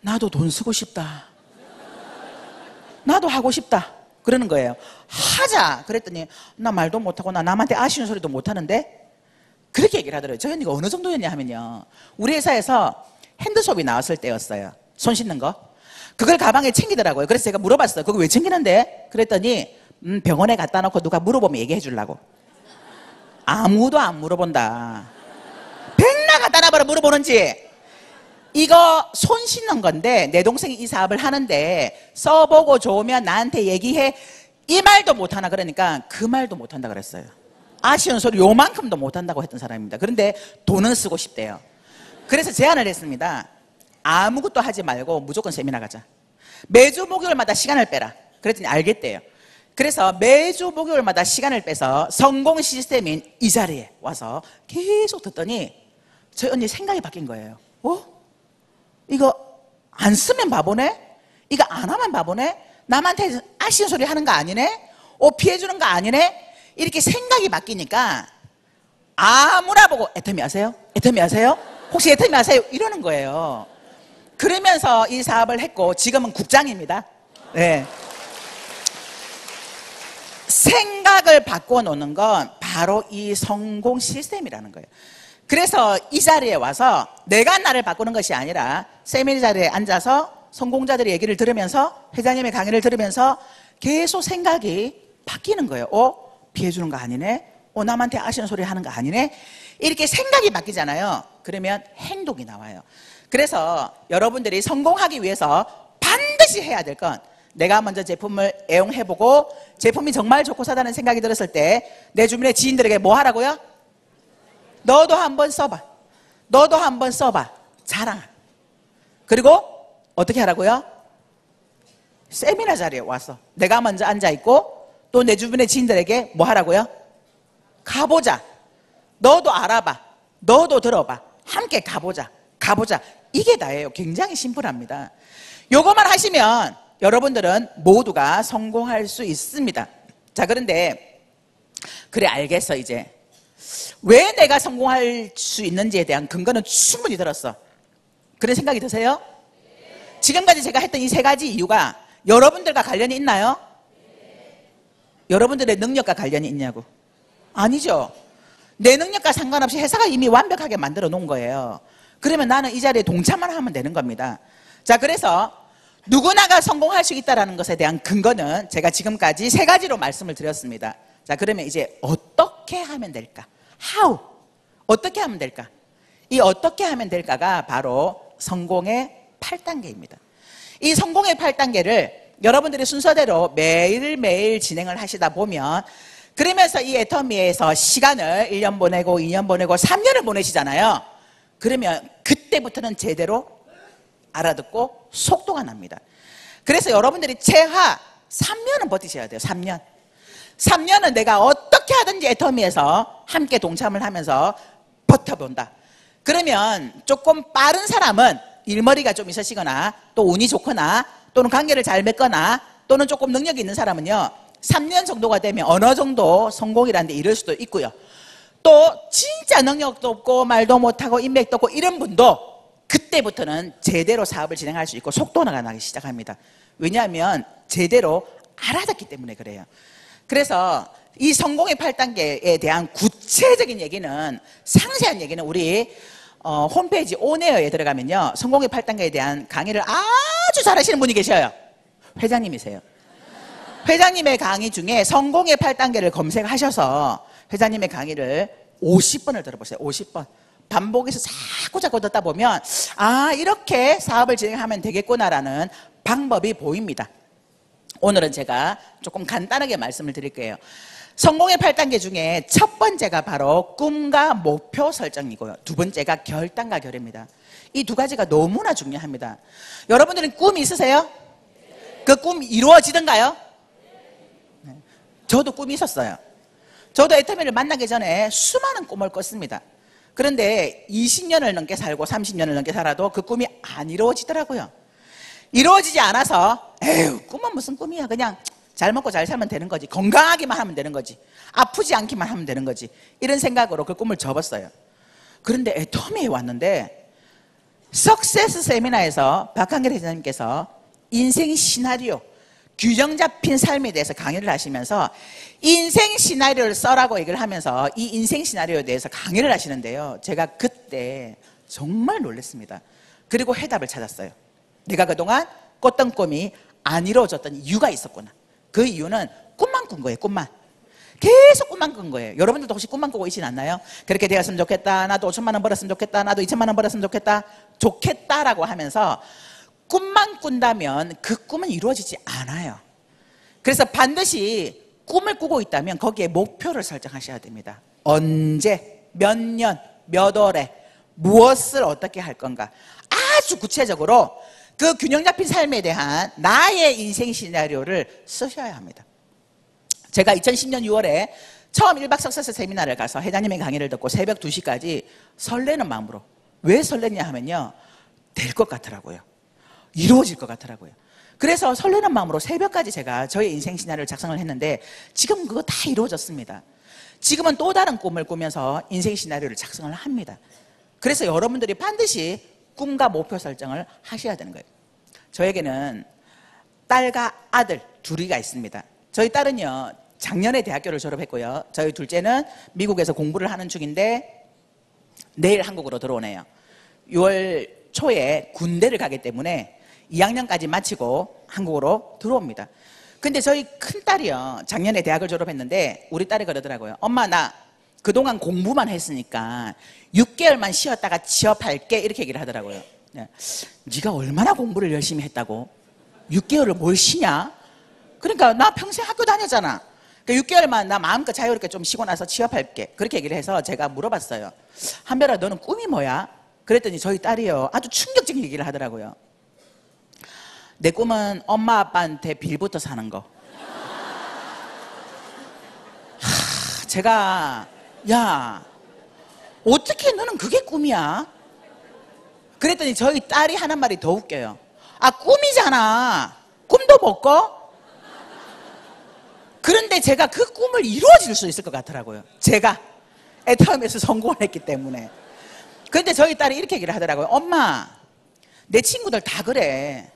나도 돈 쓰고 싶다. 나도 하고 싶다. 그러는 거예요. 하자. 그랬더니 나 말도 못하고 나 남한테 아쉬운 소리도 못하는데 그렇게 얘기를 하더라고요. 저희 언니가 어느 정도였냐 하면요. 우리 회사에서 핸드숍이 나왔을 때였어요. 손 씻는 거. 그걸 가방에 챙기더라고요. 그래서 제가 물어봤어요. 그거 왜 챙기는데? 그랬더니 병원에 갖다 놓고 누가 물어보면 얘기해 주려고. 아무도 안 물어본다. 백나 갖다 놔봐라 물어보는지. 이거 손 씻는 건데 내 동생이 이 사업을 하는데 써보고 좋으면 나한테 얘기해. 이 말도 못하나 그러니까 그 말도 못한다 그랬어요. 아쉬운 소리 요만큼도 못한다고 했던 사람입니다. 그런데 돈은 쓰고 싶대요. 그래서 제안을 했습니다. 아무것도 하지 말고 무조건 세미나 가자. 매주 목요일마다 시간을 빼라. 그랬더니 알겠대요. 그래서 매주 목요일마다 시간을 빼서 성공 시스템인 이 자리에 와서 계속 듣더니 저희 언니 생각이 바뀐 거예요. 이거 안 쓰면 바보네? 이거 안 하면 바보네? 남한테 아쉬운 소리 하는 거 아니네? 피해주는 거 아니네? 이렇게 생각이 바뀌니까 아무나 보고 애터미 아세요? 애터미 아세요? 혹시 애터미 아세요? 이러는 거예요. 그러면서 이 사업을 했고 지금은 국장입니다. 네. 생각을 바꿔놓는 건 바로 이 성공 시스템이라는 거예요. 그래서 이 자리에 와서 내가 나를 바꾸는 것이 아니라 세미나 자리에 앉아서 성공자들의 얘기를 들으면서 회장님의 강의를 들으면서 계속 생각이 바뀌는 거예요. 피해주는 거 아니네? 남한테 아쉬운 소리 하는 거 아니네? 이렇게 생각이 바뀌잖아요. 그러면 행동이 나와요. 그래서 여러분들이 성공하기 위해서 반드시 해야 될 건 내가 먼저 제품을 애용해보고 제품이 정말 좋고 사다는 생각이 들었을 때 내 주변의 지인들에게 뭐 하라고요? 너도 한번 써봐. 너도 한번 써봐. 자랑. 그리고 어떻게 하라고요? 세미나 자리에 와서 내가 먼저 앉아있고 또 내 주변의 지인들에게 뭐 하라고요? 가보자. 너도 알아봐. 너도 들어봐. 함께 가보자. 가보자. 이게 다예요. 굉장히 심플합니다. 요것만 하시면 여러분들은 모두가 성공할 수 있습니다. 자, 그런데 그래 알겠어. 이제 왜 내가 성공할 수 있는지에 대한 근거는 충분히 들었어. 그런 생각이 드세요? 지금까지 제가 했던 이 세 가지 이유가 여러분들과 관련이 있나요? 여러분들의 능력과 관련이 있냐고. 아니죠. 내 능력과 상관없이 회사가 이미 완벽하게 만들어 놓은 거예요. 그러면 나는 이 자리에 동참만 하면 되는 겁니다. 자, 그래서 누구나가 성공할 수 있다는 것에 대한 근거는 제가 지금까지 세 가지로 말씀을 드렸습니다. 자, 그러면 이제 어떻게 하면 될까? How? 어떻게 하면 될까? 이 어떻게 하면 될까가 바로 성공의 8단계입니다. 이 성공의 8단계를 여러분들이 순서대로 매일매일 진행을 하시다 보면 그러면서 이 애터미에서 시간을 1년 보내고 2년 보내고 3년을 보내시잖아요. 그러면 그때부터는 제대로 알아듣고 속도가 납니다. 그래서 여러분들이 최하 3년은 버티셔야 돼요. 3년. 3년은 내가 어떻게 하든지 애터미에서 함께 동참을 하면서 버텨본다. 그러면 조금 빠른 사람은 일머리가 좀 있으시거나 또 운이 좋거나 또는 관계를 잘 맺거나 또는 조금 능력이 있는 사람은요 3년 정도가 되면 어느 정도 성공이라는 데 이를 수도 있고요. 또 진짜 능력도 없고 말도 못하고 인맥도 없고 이런 분도 그때부터는 제대로 사업을 진행할 수 있고 속도가 나기 시작합니다. 왜냐하면 제대로 알아듣기 때문에 그래요. 그래서 이 성공의 8단계에 대한 구체적인 얘기는 상세한 얘기는 우리 홈페이지 온에어에 들어가면요 성공의 8단계에 대한 강의를 아주 잘하시는 분이 계셔요. 회장님이세요. 회장님의 강의 중에 성공의 8단계를 검색하셔서 회장님의 강의를 50번을 들어보세요. 50번. 반복해서 자꾸 듣다 보면 이렇게 사업을 진행하면 되겠구나라는 방법이 보입니다. 오늘은 제가 조금 간단하게 말씀을 드릴게요. 성공의 8단계 중에 첫 번째가 바로 꿈과 목표 설정이고요. 두 번째가 결단과 결의입니다. 이 두 가지가 너무나 중요합니다. 여러분들은 꿈이 있으세요? 그 꿈 이루어지던가요? 저도 꿈이 있었어요. 저도 애터미를 만나기 전에 수많은 꿈을 꿨습니다. 그런데 20년을 넘게 살고 30년을 넘게 살아도 그 꿈이 안 이루어지더라고요. 이루어지지 않아서 에휴, 꿈은 무슨 꿈이야. 그냥 잘 먹고 잘 살면 되는 거지. 건강하기만 하면 되는 거지. 아프지 않기만 하면 되는 거지. 이런 생각으로 그 꿈을 접었어요. 그런데 애터미에 왔는데 석세스 세미나에서 박한결 회장님께서 인생 시나리오, 균형 잡힌 삶에 대해서 강의를 하시면서 인생 시나리오를 써라고 얘기를 하면서 이 인생 시나리오에 대해서 강의를 하시는데요. 제가 그때 정말 놀랐습니다. 그리고 해답을 찾았어요. 내가 그동안 꿨던 꿈이 안 이루어졌던 이유가 있었구나. 그 이유는 꿈만 꾼 거예요. 꿈만. 계속 꿈만 꾼 거예요. 여러분들도 혹시 꿈만 꾸고 있진 않나요? 그렇게 되었으면 좋겠다. 나도 5천만 원 벌었으면 좋겠다. 나도 2천만 원 벌었으면 좋겠다. 좋겠다라고 하면서 꿈만 꾼다면 그 꿈은 이루어지지 않아요. 그래서 반드시 꿈을 꾸고 있다면 거기에 목표를 설정하셔야 됩니다. 언제, 몇 년, 몇 월에 무엇을 어떻게 할 건가. 아주 구체적으로 그 균형 잡힌 삶에 대한 나의 인생 시나리오를 쓰셔야 합니다. 제가 2010년 6월에 처음 1박 석세스 세미나를 가서 회장님의 강의를 듣고 새벽 2시까지 설레는 마음으로. 왜 설레냐 하면요, 될 것 같더라고요. 이루어질 것 같더라고요. 그래서 설레는 마음으로 새벽까지 제가 저의 인생 시나리오를 작성을 했는데 지금 그거 다 이루어졌습니다. 지금은 또 다른 꿈을 꾸면서 인생 시나리오를 작성을 합니다. 그래서 여러분들이 반드시 꿈과 목표 설정을 하셔야 되는 거예요. 저에게는 딸과 아들 둘이가 있습니다. 저희 딸은요, 작년에 대학교를 졸업했고요. 저희 둘째는 미국에서 공부를 하는 중인데 내일 한국으로 들어오네요. 6월 초에 군대를 가기 때문에 2학년까지 마치고 한국으로 들어옵니다. 근데 저희 큰딸이요, 작년에 대학을 졸업했는데 우리 딸이 그러더라고요. 엄마, 나 그동안 공부만 했으니까 6개월만 쉬었다가 취업할게, 이렇게 얘기를 하더라고요. 네가 얼마나 공부를 열심히 했다고 6개월을 뭘 쉬냐? 그러니까 나 평생 학교 다녔잖아. 그러니까 6개월만 나 마음껏 자유롭게 좀 쉬고 나서 취업할게, 그렇게 얘기를 해서 제가 물어봤어요. 한별아, 너는 꿈이 뭐야? 그랬더니 저희 딸이요, 아주 충격적인 얘기를 하더라고요. 내 꿈은 엄마 아빠한테 빌부터 사는 거. 제가 야, 어떻게 너는 그게 꿈이야? 그랬더니 저희 딸이 하는 말이 더 웃겨요. 아, 꿈이잖아. 꿈도 못 꿔? 그런데 제가 그 꿈을 이루어질 수 있을 것 같더라고요. 제가 애터미에서 성공을 했기 때문에. 그런데 저희 딸이 이렇게 얘기를 하더라고요. 엄마, 내 친구들 다 그래.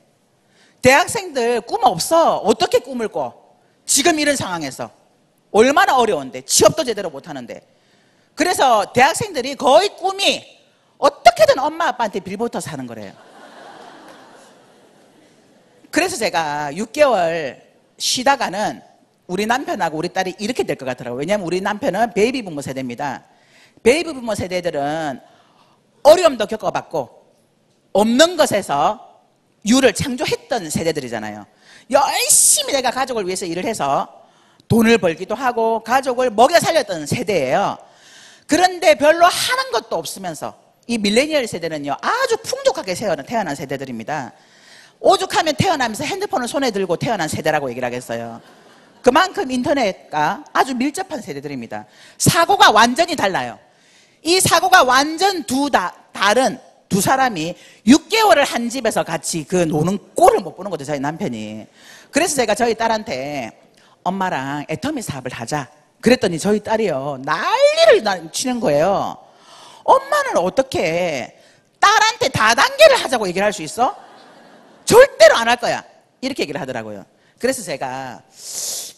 대학생들 꿈 없어. 어떻게 꿈을 꿔? 지금 이런 상황에서. 얼마나 어려운데. 취업도 제대로 못하는데. 그래서 대학생들이 거의 꿈이 어떻게든 엄마 아빠한테 빌부터 사는 거래요. 그래서 제가 6개월 쉬다가는 우리 남편하고 우리 딸이 이렇게 될 것 같더라고요. 왜냐하면 우리 남편은 베이비 부모 세대입니다. 베이비 부모 세대들은 어려움도 겪어봤고 없는 것에서 유를 창조했던 세대들이잖아요. 열심히 내가 가족을 위해서 일을 해서 돈을 벌기도 하고 가족을 먹여 살렸던 세대예요. 그런데 별로 하는 것도 없으면서 이 밀레니얼 세대는요, 아주 풍족하게 태어난 세대들입니다. 오죽하면 태어나면서 핸드폰을 손에 들고 태어난 세대라고 얘기를 하겠어요. 그만큼 인터넷과 아주 밀접한 세대들입니다. 사고가 완전히 달라요. 이 사고가 완전 다른 두 사람이 6개월을 한 집에서 같이 그 노는 꼴을 못 보는 거죠, 저희 남편이. 그래서 제가 저희 딸한테 엄마랑 애터미 사업을 하자. 그랬더니 저희 딸이요, 난리를 치는 거예요. 엄마는 어떻게 딸한테 다단계를 하자고 얘기를 할 수 있어? 절대로 안 할 거야, 이렇게 얘기를 하더라고요. 그래서 제가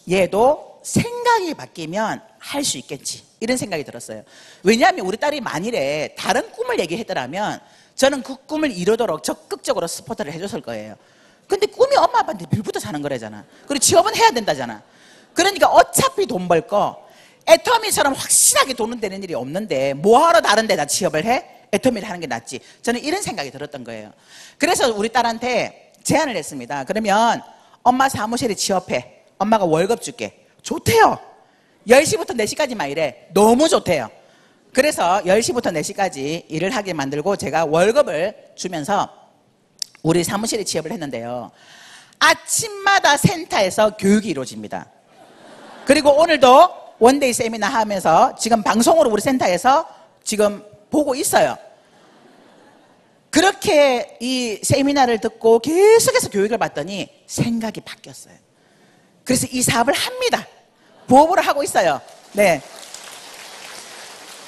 얘도 생각이 바뀌면 할 수 있겠지, 이런 생각이 들었어요. 왜냐하면 우리 딸이 만일에 다른 꿈을 얘기했더라면 저는 그 꿈을 이루도록 적극적으로 스포트를 해줬을 거예요. 근데 꿈이 엄마 아빠한테 빌부터 사는 거래잖아. 그리고 취업은 해야 된다잖아. 그러니까 어차피 돈 벌 거 애터미처럼 확실하게 돈은 되는 일이 없는데 뭐하러 다른 데다 취업을 해? 애터미를 하는 게 낫지. 저는 이런 생각이 들었던 거예요. 그래서 우리 딸한테 제안을 했습니다. 그러면 엄마 사무실에 취업해. 엄마가 월급 줄게. 좋대요. 10시부터 4시까지만 일해. 너무 좋대요. 그래서 10시부터 4시까지 일을 하게 만들고 제가 월급을 주면서 우리 사무실에 취업을 했는데요. 아침마다 센터에서 교육이 이루어집니다. 그리고 오늘도 원데이 세미나 하면서 지금 방송으로 우리 센터에서 지금 보고 있어요. 그렇게 이 세미나를 듣고 계속해서 교육을 받더니 생각이 바뀌었어요. 그래서 이 사업을 합니다. 부업으로 하고 있어요. 네.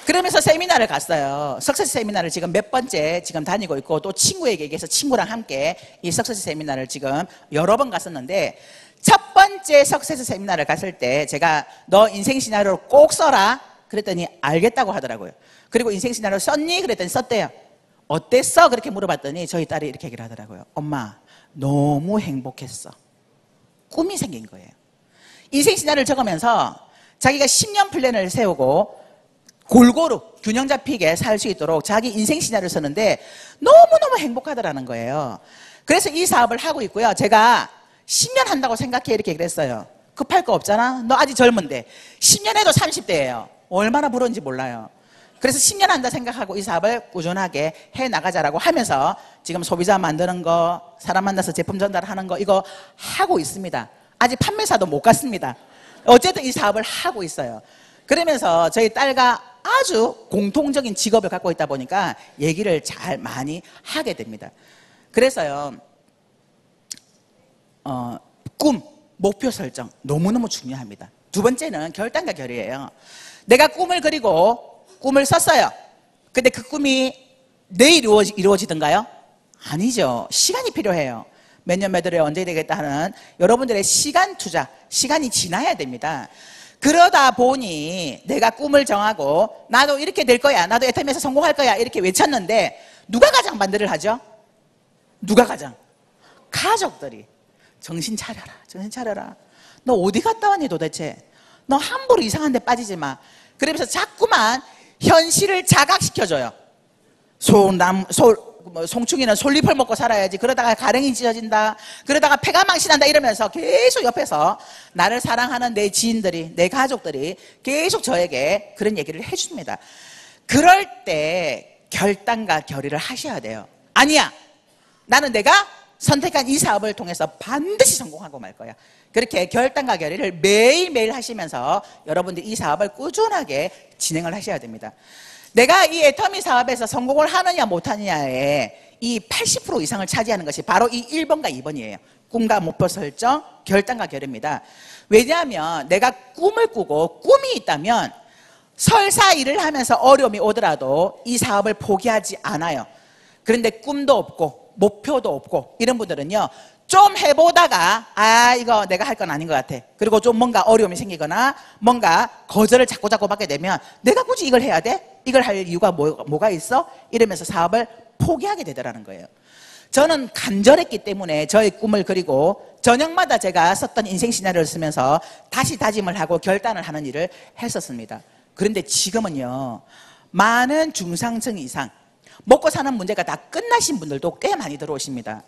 그러면서 세미나를 갔어요. 석세스 세미나를 지금 몇 번째 지금 다니고 있고, 또 친구에게 얘기해서 친구랑 함께 이 석세스 세미나를 지금 여러 번 갔었는데, 첫 번째 석세스 세미나를 갔을 때 제가 너 인생 시나리오를 꼭 써라 그랬더니 알겠다고 하더라고요. 그리고 인생 시나리오 썼니? 그랬더니 썼대요. 어땠어? 그렇게 물어봤더니 저희 딸이 이렇게 얘기를 하더라고요. 엄마, 너무 행복했어. 꿈이 생긴 거예요. 인생 시나리오를 적으면서 자기가 10년 플랜을 세우고 골고루 균형 잡히게 살 수 있도록 자기 인생 시나리오를 쓰는데 너무너무 행복하더라는 거예요. 그래서 이 사업을 하고 있고요. 제가 10년 한다고 생각해 이렇게 그랬어요. 급할 거 없잖아. 너 아직 젊은데 10년 해도 30대예요. 얼마나 부러운지 몰라요. 그래서 10년 한다 생각하고 이 사업을 꾸준하게 해나가자라고 하면서 지금 소비자 만드는 거, 사람 만나서 제품 전달하는 거 이거 하고 있습니다. 아직 판매사도 못 갔습니다. 어쨌든 이 사업을 하고 있어요. 그러면서 저희 딸과 아주 공통적인 직업을 갖고 있다 보니까 얘기를 잘 많이 하게 됩니다. 그래서요, 꿈, 목표 설정 너무너무 중요합니다. 두 번째는 결단과 결의예요. 내가 꿈을 그리고 꿈을 썼어요. 근데 그 꿈이 내일 이루어지던가요? 아니죠. 시간이 필요해요. 몇 년 몇 월에 언제 되겠다 하는 여러분들의 시간 투자, 시간이 지나야 됩니다. 그러다 보니 내가 꿈을 정하고 나도 이렇게 될 거야, 나도 애터미에서 성공할 거야 이렇게 외쳤는데 누가 가장 반대를 하죠? 누가 가장? 가족들이. 정신 차려라, 정신 차려라. 너 어디 갔다 왔니 도대체? 너 함부로 이상한 데 빠지지 마. 그러면서 자꾸만 현실을 자각시켜줘요. 송충이는 솔잎을 먹고 살아야지. 그러다가 가랭이 찢어진다. 그러다가 폐가 망신한다. 이러면서 계속 옆에서 나를 사랑하는 내 지인들이, 내 가족들이 계속 저에게 그런 얘기를 해줍니다. 그럴 때 결단과 결의를 하셔야 돼요. 아니야, 나는 내가 선택한 이 사업을 통해서 반드시 성공하고 말 거야. 그렇게 결단과 결의를 매일매일 하시면서 여러분들이 이 사업을 꾸준하게 진행을 하셔야 됩니다. 내가 이 애터미 사업에서 성공을 하느냐 못하느냐에 이 80% 이상을 차지하는 것이 바로 이 1번과 2번이에요. 꿈과 목표 설정, 결단과 결의입니다. 왜냐하면 내가 꿈을 꾸고 꿈이 있다면 설사 일을 하면서 어려움이 오더라도 이 사업을 포기하지 않아요. 그런데 꿈도 없고 목표도 없고 이런 분들은요, 좀 해보다가 이거 내가 할 건 아닌 것 같아. 그리고 좀 뭔가 어려움이 생기거나 뭔가 거절을 자꾸 받게 되면 내가 굳이 이걸 해야 돼? 이걸 할 이유가 뭐가 있어? 이러면서 사업을 포기하게 되더라는 거예요. 저는 간절했기 때문에 저의 꿈을 그리고 저녁마다 제가 썼던 인생 시나리오를 쓰면서 다시 다짐을 하고 결단을 하는 일을 했었습니다. 그런데 지금은요, 많은 중상층 이상 먹고 사는 문제가 다 끝나신 분들도 꽤 많이 들어오십니다.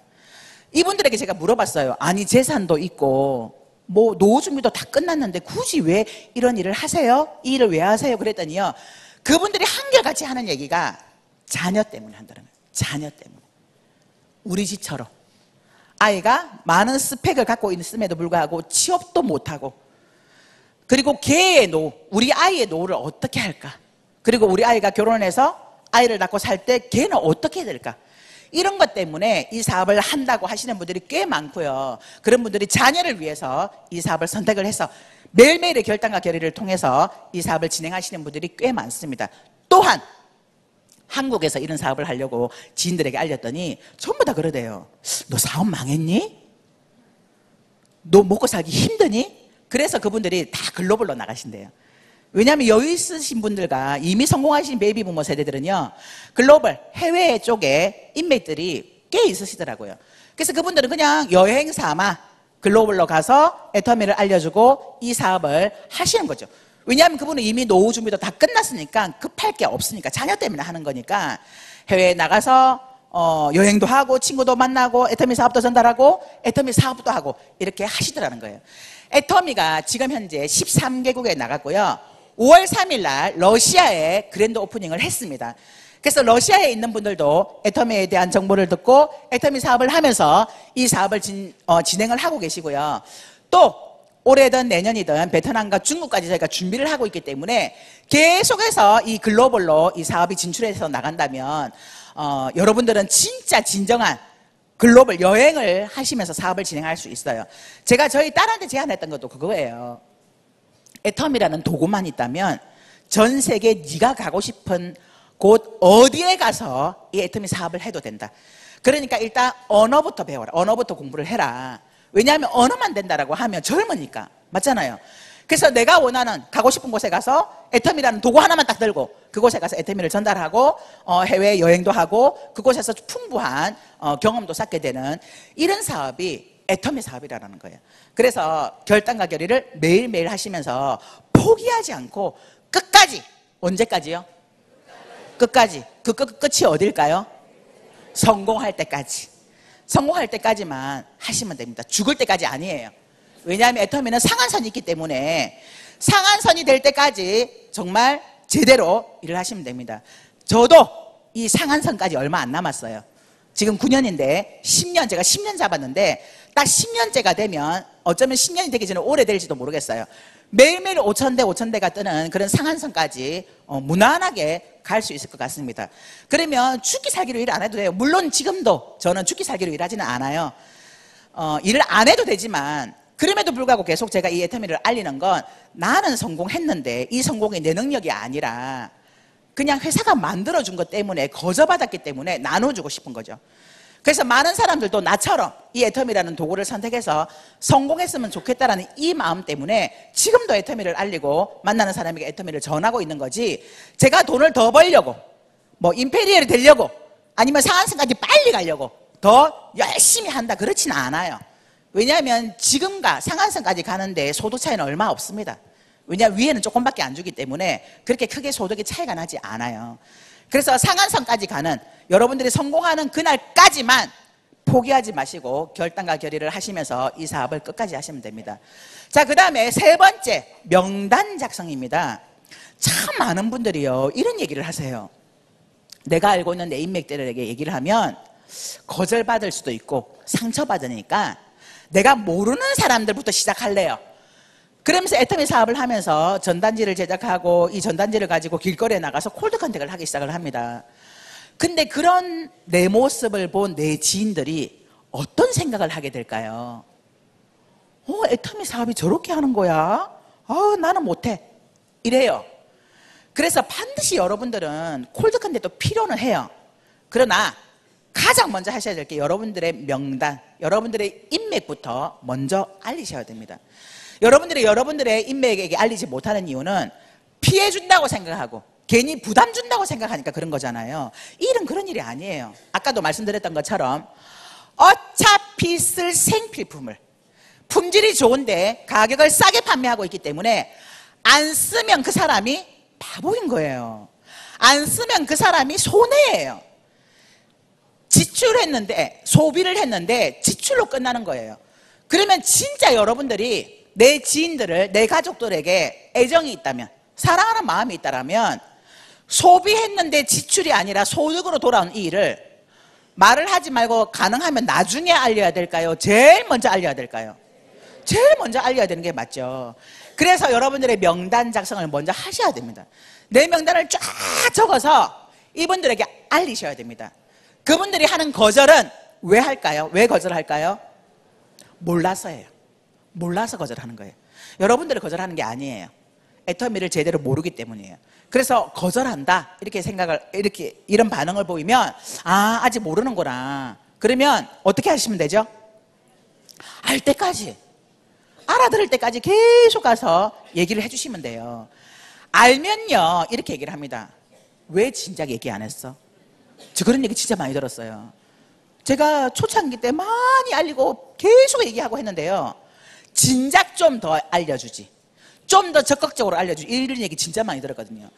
이분들에게 제가 물어봤어요. 아니, 재산도 있고 뭐 노후준비도 다 끝났는데 굳이 왜 이런 일을 하세요? 이 일을 왜 하세요? 그랬더니요, 그분들이 한결같이 하는 얘기가 자녀 때문에 한다는 거예요. 자녀 때문에. 우리 집처럼 아이가 많은 스펙을 갖고 있음에도 불구하고 취업도 못하고, 그리고 걔의 노후, 우리 아이의 노후를 어떻게 할까? 그리고 우리 아이가 결혼해서 아이를 낳고 살 때 걔는 어떻게 될까? 이런 것 때문에 이 사업을 한다고 하시는 분들이 꽤 많고요. 그런 분들이 자녀를 위해서 이 사업을 선택을 해서 매일매일의 결단과 결의를 통해서 이 사업을 진행하시는 분들이 꽤 많습니다. 또한 한국에서 이런 사업을 하려고 지인들에게 알렸더니 전부 다 그러대요. 너 사업 망했니? 너 먹고 살기 힘드니? 그래서 그분들이 다 글로벌로 나가신대요. 왜냐하면 여유 있으신 분들과 이미 성공하신 베이비 부모 세대들은요, 글로벌 해외 쪽에 인맥들이 꽤 있으시더라고요. 그래서 그분들은 그냥 여행 삼아 글로벌로 가서 애터미를 알려주고 이 사업을 하시는 거죠. 왜냐하면 그분은 이미 노후 준비도 다 끝났으니까 급할 게 없으니까, 자녀 때문에 하는 거니까 해외에 나가서 여행도 하고 친구도 만나고 애터미 사업도 전달하고 애터미 사업도 하고 이렇게 하시더라는 거예요. 애터미가 지금 현재 13개국에 나갔고요. 5월 3일 날 러시아에 그랜드 오프닝을 했습니다. 그래서 러시아에 있는 분들도 애터미에 대한 정보를 듣고 애터미 사업을 하면서 이 사업을 진행을 하고 계시고요. 또 올해든 내년이든 베트남과 중국까지 저희가 준비를 하고 있기 때문에 계속해서 이 글로벌로 이 사업이 진출해서 나간다면 여러분들은 진짜 진정한 글로벌 여행을 하시면서 사업을 진행할 수 있어요. 제가 저희 딸한테 제안했던 것도 그거예요. 애텀이라는 도구만 있다면 전 세계 네가 가고 싶은 곳 어디에 가서 이 애터미 사업을 해도 된다. 그러니까 일단 언어부터 배워라. 언어부터 공부를 해라. 왜냐하면 언어만 된다라고 하면 젊으니까. 맞잖아요. 그래서 내가 원하는 가고 싶은 곳에 가서 애터미라는 도구 하나만 딱 들고 그곳에 가서 애터미를 전달하고 해외 여행도 하고 그곳에서 풍부한 경험도 쌓게 되는 이런 사업이 애터미 사업이라는 거예요. 그래서 결단과 결의를 매일매일 하시면서 포기하지 않고 끝까지. 언제까지요? 끝까지. 그 끝이 어딜까요? 성공할 때까지. 성공할 때까지만 하시면 됩니다. 죽을 때까지 아니에요. 왜냐하면 애터미는 상한선이 있기 때문에 상한선이 될 때까지 정말 제대로 일을 하시면 됩니다. 저도 이 상한선까지 얼마 안 남았어요. 지금 9년인데 10년, 제가 10년 잡았는데 딱 10년째가 되면 어쩌면 10년이 되기 전에 오래될지도 모르겠어요. 매일매일 5,000대가 뜨는 그런 상한선까지 무난하게 갈 수 있을 것 같습니다. 그러면 죽기 살기로 일 안 해도 돼요. 물론 지금도 저는 죽기 살기로 일하지는 않아요. 일을 안 해도 되지만 그럼에도 불구하고 계속 제가 이 애터미를 알리는 건 나는 성공했는데 이 성공이 내 능력이 아니라 그냥 회사가 만들어준 것 때문에 거저받았기 때문에 나눠주고 싶은 거죠. 그래서 많은 사람들도 나처럼 이 애터미라는 도구를 선택해서 성공했으면 좋겠다라는 이 마음 때문에 지금도 애터미를 알리고 만나는 사람에게 애터미를 전하고 있는 거지, 제가 돈을 더 벌려고 뭐 임페리얼이 되려고 아니면 상한선까지 빨리 가려고 더 열심히 한다 그렇지는 않아요. 왜냐하면 지금과 상한선까지 가는데 소득 차이는 얼마 없습니다. 왜냐하면 위에는 조금밖에 안 주기 때문에 그렇게 크게 소득이 차이가 나지 않아요. 그래서 상한선까지 가는 여러분들이 성공하는 그날까지만 포기하지 마시고 결단과 결의를 하시면서 이 사업을 끝까지 하시면 됩니다. 자, 그 다음에 세 번째, 명단 작성입니다. 참 많은 분들이요 이런 얘기를 하세요. 내가 알고 있는 내 인맥들에게 얘기를 하면 거절받을 수도 있고 상처받으니까 내가 모르는 사람들부터 시작할래요. 그러면서 애터미 사업을 하면서 전단지를 제작하고 이 전단지를 가지고 길거리에 나가서 콜드 컨택을 하기 시작을 합니다. 근데 그런 내 모습을 본 내 지인들이 어떤 생각을 하게 될까요? 애터미 사업이 저렇게 하는 거야? 나는 못해. 이래요. 그래서 반드시 여러분들은 콜드 컨택도 필요는 해요. 그러나 가장 먼저 하셔야 될 게 여러분들의 명단, 여러분들의 인맥부터 먼저 알리셔야 됩니다. 여러분들이 여러분들의 인맥에게 알리지 못하는 이유는 피해준다고 생각하고 괜히 부담 준다고 생각하니까 그런 거잖아요. 일은 그런 일이 아니에요. 아까도 말씀드렸던 것처럼 어차피 쓸 생필품을 품질이 좋은데 가격을 싸게 판매하고 있기 때문에 안 쓰면 그 사람이 바보인 거예요. 안 쓰면 그 사람이 손해예요. 지출했는데, 소비를 했는데 지출로 끝나는 거예요. 그러면 진짜 여러분들이 내 지인들을, 내 가족들에게 애정이 있다면, 사랑하는 마음이 있다면 소비했는데 지출이 아니라 소득으로 돌아온 이 일을 말을 하지 말고 가능하면 나중에 알려야 될까요? 제일 먼저 알려야 될까요? 제일 먼저 알려야 되는 게 맞죠. 그래서 여러분들의 명단 작성을 먼저 하셔야 됩니다. 내 명단을 쫙 적어서 이분들에게 알리셔야 됩니다. 그분들이 하는 거절은 왜 할까요? 왜 거절할까요? 몰라서예요. 몰라서 거절하는 거예요. 여러분들이 거절하는 게 아니에요. 애터미를 제대로 모르기 때문이에요. 그래서 거절한다 이렇게 생각을, 이런 반응을 보이면 아직 모르는구나. 그러면 어떻게 하시면 되죠? 알 때까지, 알아들을 때까지 계속 가서 얘기를 해주시면 돼요. 알면요 이렇게 얘기를 합니다. 왜 진작 얘기 안 했어? 저 그런 얘기 진짜 많이 들었어요. 제가 초창기 때 많이 알리고 계속 얘기하고 했는데요, 진작 좀 더 알려주지, 좀 더 적극적으로 알려주지, 이런 얘기 진짜 많이 들었거든요.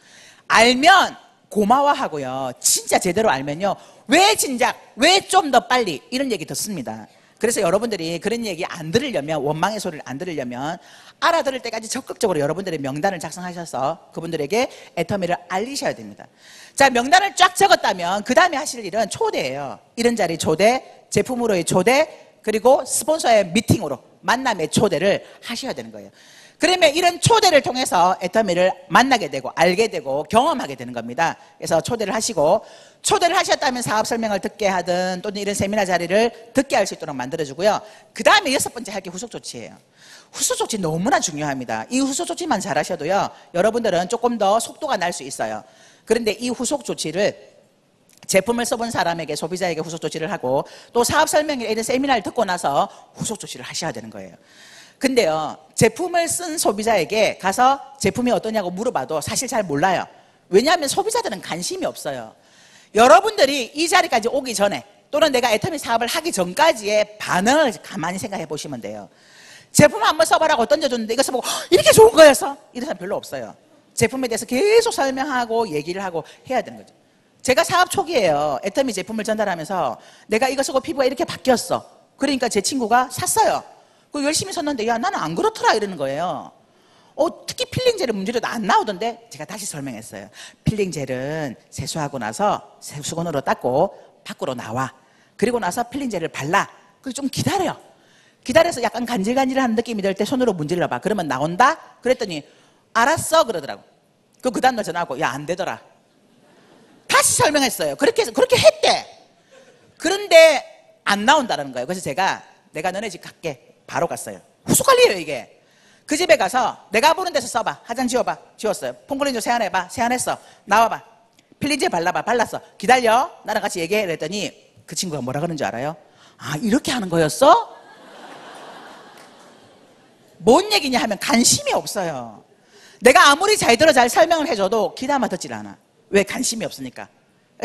알면 고마워하고요, 진짜 제대로 알면요, 왜 진작, 왜 좀 더 빨리, 이런 얘기 듣습니다. 그래서 여러분들이 그런 얘기 안 들으려면, 원망의 소리를 안 들으려면 알아들을 때까지 적극적으로 여러분들의 명단을 작성하셔서 그분들에게 애터미를 알리셔야 됩니다. 자, 명단을 쫙 적었다면 그 다음에 하실 일은 초대예요. 이런 자리 초대, 제품으로의 초대, 그리고 스폰서의 미팅으로 만남의 초대를 하셔야 되는 거예요. 그러면 이런 초대를 통해서 애터미를 만나게 되고 알게 되고 경험하게 되는 겁니다. 그래서 초대를 하시고, 초대를 하셨다면 사업 설명을 듣게 하든 또는 이런 세미나 자리를 듣게 할 수 있도록 만들어주고요. 그 다음에 6번째 할 게 후속 조치예요. 후속 조치 너무나 중요합니다. 이 후속 조치만 잘 하셔도요, 여러분들은 조금 더 속도가 날 수 있어요. 그런데 이 후속 조치를 제품을 써본 사람에게, 소비자에게 후속 조치를 하고, 또 사업 설명이나 이런 세미나를 듣고 나서 후속 조치를 하셔야 되는 거예요. 근데요, 제품을 쓴 소비자에게 가서 제품이 어떠냐고 물어봐도 사실 잘 몰라요. 왜냐하면 소비자들은 관심이 없어요. 여러분들이 이 자리까지 오기 전에 또는 내가 애터미 사업을 하기 전까지의 반응을 가만히 생각해 보시면 돼요. 제품 한번 써보라고 던져줬는데 이거 써보고 이렇게 좋은 거였어? 이런 사람 별로 없어요. 제품에 대해서 계속 설명하고 얘기를 하고 해야 되는 거죠. 제가 사업 초기에요, 애터미 제품을 전달하면서 내가 이거 쓰고 피부가 이렇게 바뀌었어. 그러니까 제 친구가 샀어요. 그 열심히 썼는데 야, 나는 안 그렇더라 이러는 거예요. 특히 필링 젤은 문제도 안 나오던데. 제가 다시 설명했어요. 필링 젤은 세수하고 나서 수건으로 닦고 밖으로 나와. 그리고 나서 필링 젤을 발라. 그리고 좀 기다려. 기다려서 약간 간질간질한 느낌이 들 때 손으로 문질러 봐. 그러면 나온다? 그랬더니 알았어 그러더라고. 그 다음날 전화하고 야, 안 되더라. 다시 설명했어요. 그렇게 했대. 그런데 안 나온다는 거예요. 그래서 내가 너네 집 갈게. 바로 갔어요. 후속관리예요 이게. 그 집에 가서 내가 보는 데서 써봐. 화장 지워봐. 지웠어요. 폼클렌저 세안해봐. 세안했어. 나와봐. 필링제 발라봐. 발랐어. 기다려. 나랑 같이 얘기해. 그랬더니 그 친구가 뭐라 그러는 줄 알아요? 아, 이렇게 하는 거였어? 뭔 얘기냐 하면 관심이 없어요. 내가 아무리 잘 들어 잘 설명을 해줘도 귀담아 듣질 않아. 왜? 관심이 없으니까.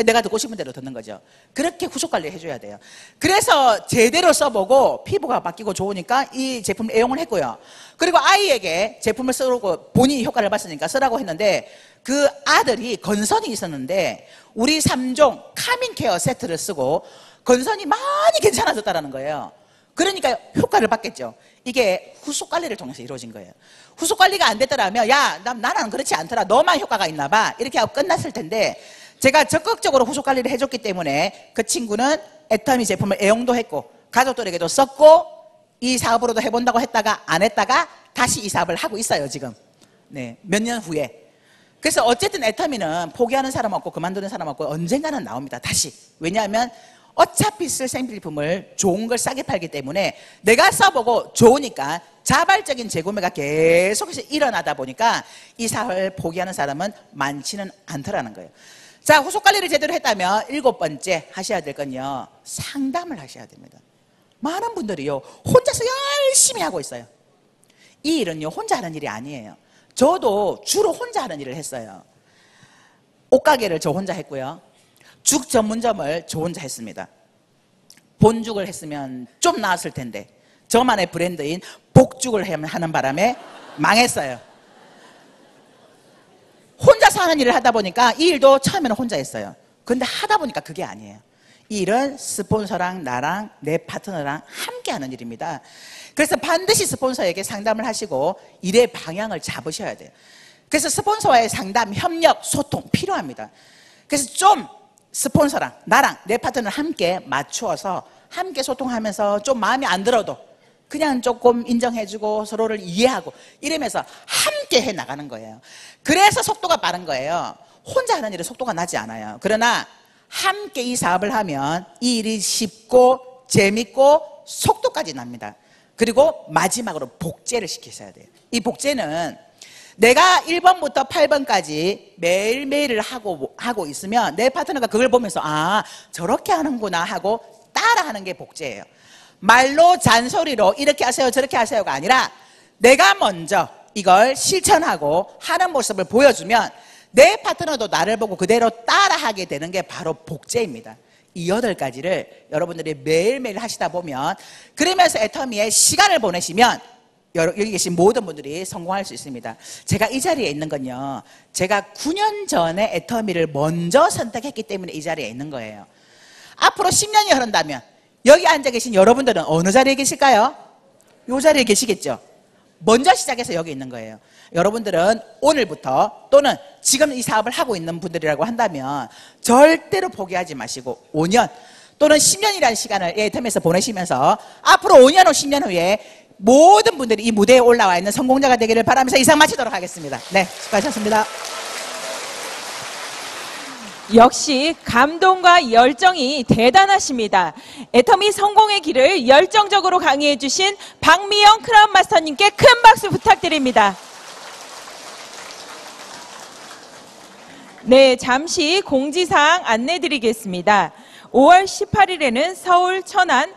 내가 듣고 싶은 대로 듣는 거죠. 그렇게 후속 관리 해줘야 돼요. 그래서 제대로 써보고 피부가 바뀌고 좋으니까 이 제품을 애용을 했고요. 그리고 아이에게 제품을 쓰고 본인이 효과를 봤으니까 쓰라고 했는데, 그 아들이 건선이 있었는데 우리 3종 카민케어 세트를 쓰고 건선이 많이 괜찮아졌다는 거예요. 그러니까 효과를 받겠죠. 이게 후속 관리를 통해서 이루어진 거예요. 후속 관리가 안 됐더라면 야, 나는 그렇지 않더라. 너만 효과가 있나 봐. 이렇게 하고 끝났을 텐데, 제가 적극적으로 후속 관리를 해줬기 때문에 그 친구는 애터미 제품을 애용도 했고 가족들에게도 썼고 이 사업으로도 해본다고 했다가 안 했다가 다시 이 사업을 하고 있어요 지금. 네, 몇 년 후에. 그래서 어쨌든 애터미는 포기하는 사람 없고 그만두는 사람 없고 언젠가는 나옵니다 다시. 왜냐하면 어차피 쓸 생필품을 좋은 걸 싸게 팔기 때문에 내가 써보고 좋으니까 자발적인 재구매가 계속해서 일어나다 보니까 이 사업을 포기하는 사람은 많지는 않더라는 거예요. 자, 후속 관리를 제대로 했다면 7번째 하셔야 될 건요, 상담을 하셔야 됩니다. 많은 분들이요 혼자서 열심히 하고 있어요. 이 일은요 혼자 하는 일이 아니에요. 저도 주로 혼자 하는 일을 했어요. 옷가게를 저 혼자 했고요, 죽 전문점을 저 혼자 했습니다. 본죽을 했으면 좀 나았을 텐데 저만의 브랜드인 복죽을 하는 바람에 망했어요. 혼자서 하는 일을 하다 보니까 이 일도 처음에는 혼자 했어요. 근데 하다 보니까 그게 아니에요. 이 일은 스폰서랑 나랑 내 파트너랑 함께 하는 일입니다. 그래서 반드시 스폰서에게 상담을 하시고 일의 방향을 잡으셔야 돼요. 그래서 스폰서와의 상담, 협력, 소통 필요합니다. 그래서 좀 스폰서랑 나랑 내 파트너를 함께 맞추어서 함께 소통하면서 좀 마음에 안 들어도 그냥 조금 인정해주고 서로를 이해하고 이러면서 함께 해나가는 거예요. 그래서 속도가 빠른 거예요. 혼자 하는 일은 속도가 나지 않아요. 그러나 함께 이 사업을 하면 이 일이 쉽고 재밌고 속도까지 납니다. 그리고 마지막으로 복제를 시키셔야 돼요. 이 복제는 내가 1번부터 8번까지 매일매일을 하고 있으면 내 파트너가 그걸 보면서 아, 저렇게 하는구나 하고 따라하는 게 복제예요. 말로 잔소리로 이렇게 하세요 저렇게 하세요가 아니라 내가 먼저 이걸 실천하고 하는 모습을 보여주면 내 파트너도 나를 보고 그대로 따라하게 되는 게 바로 복제입니다. 이 8가지를 여러분들이 매일매일 하시다 보면, 그러면서 애터미에 시간을 보내시면 여기 계신 모든 분들이 성공할 수 있습니다. 제가 이 자리에 있는 건요, 제가 9년 전에 애터미를 먼저 선택했기 때문에 이 자리에 있는 거예요. 앞으로 10년이 흐른다면 여기 앉아 계신 여러분들은 어느 자리에 계실까요? 이 자리에 계시겠죠? 먼저 시작해서 여기 있는 거예요. 여러분들은 오늘부터 또는 지금 이 사업을 하고 있는 분들이라고 한다면 절대로 포기하지 마시고 5년 또는 10년이라는 시간을 애터미에서 보내시면서 앞으로 5년 후 10년 후에 모든 분들이 이 무대에 올라와 있는 성공자가 되기를 바라면서 이상 마치도록 하겠습니다. 네, 수고하셨습니다. 역시 감동과 열정이 대단하십니다. 애터미 성공의 길을 열정적으로 강의해 주신 박미영 크라운 마스터님께 큰 박수 부탁드립니다. 네, 잠시 공지사항 안내드리겠습니다. 5월 18일에는 서울 천안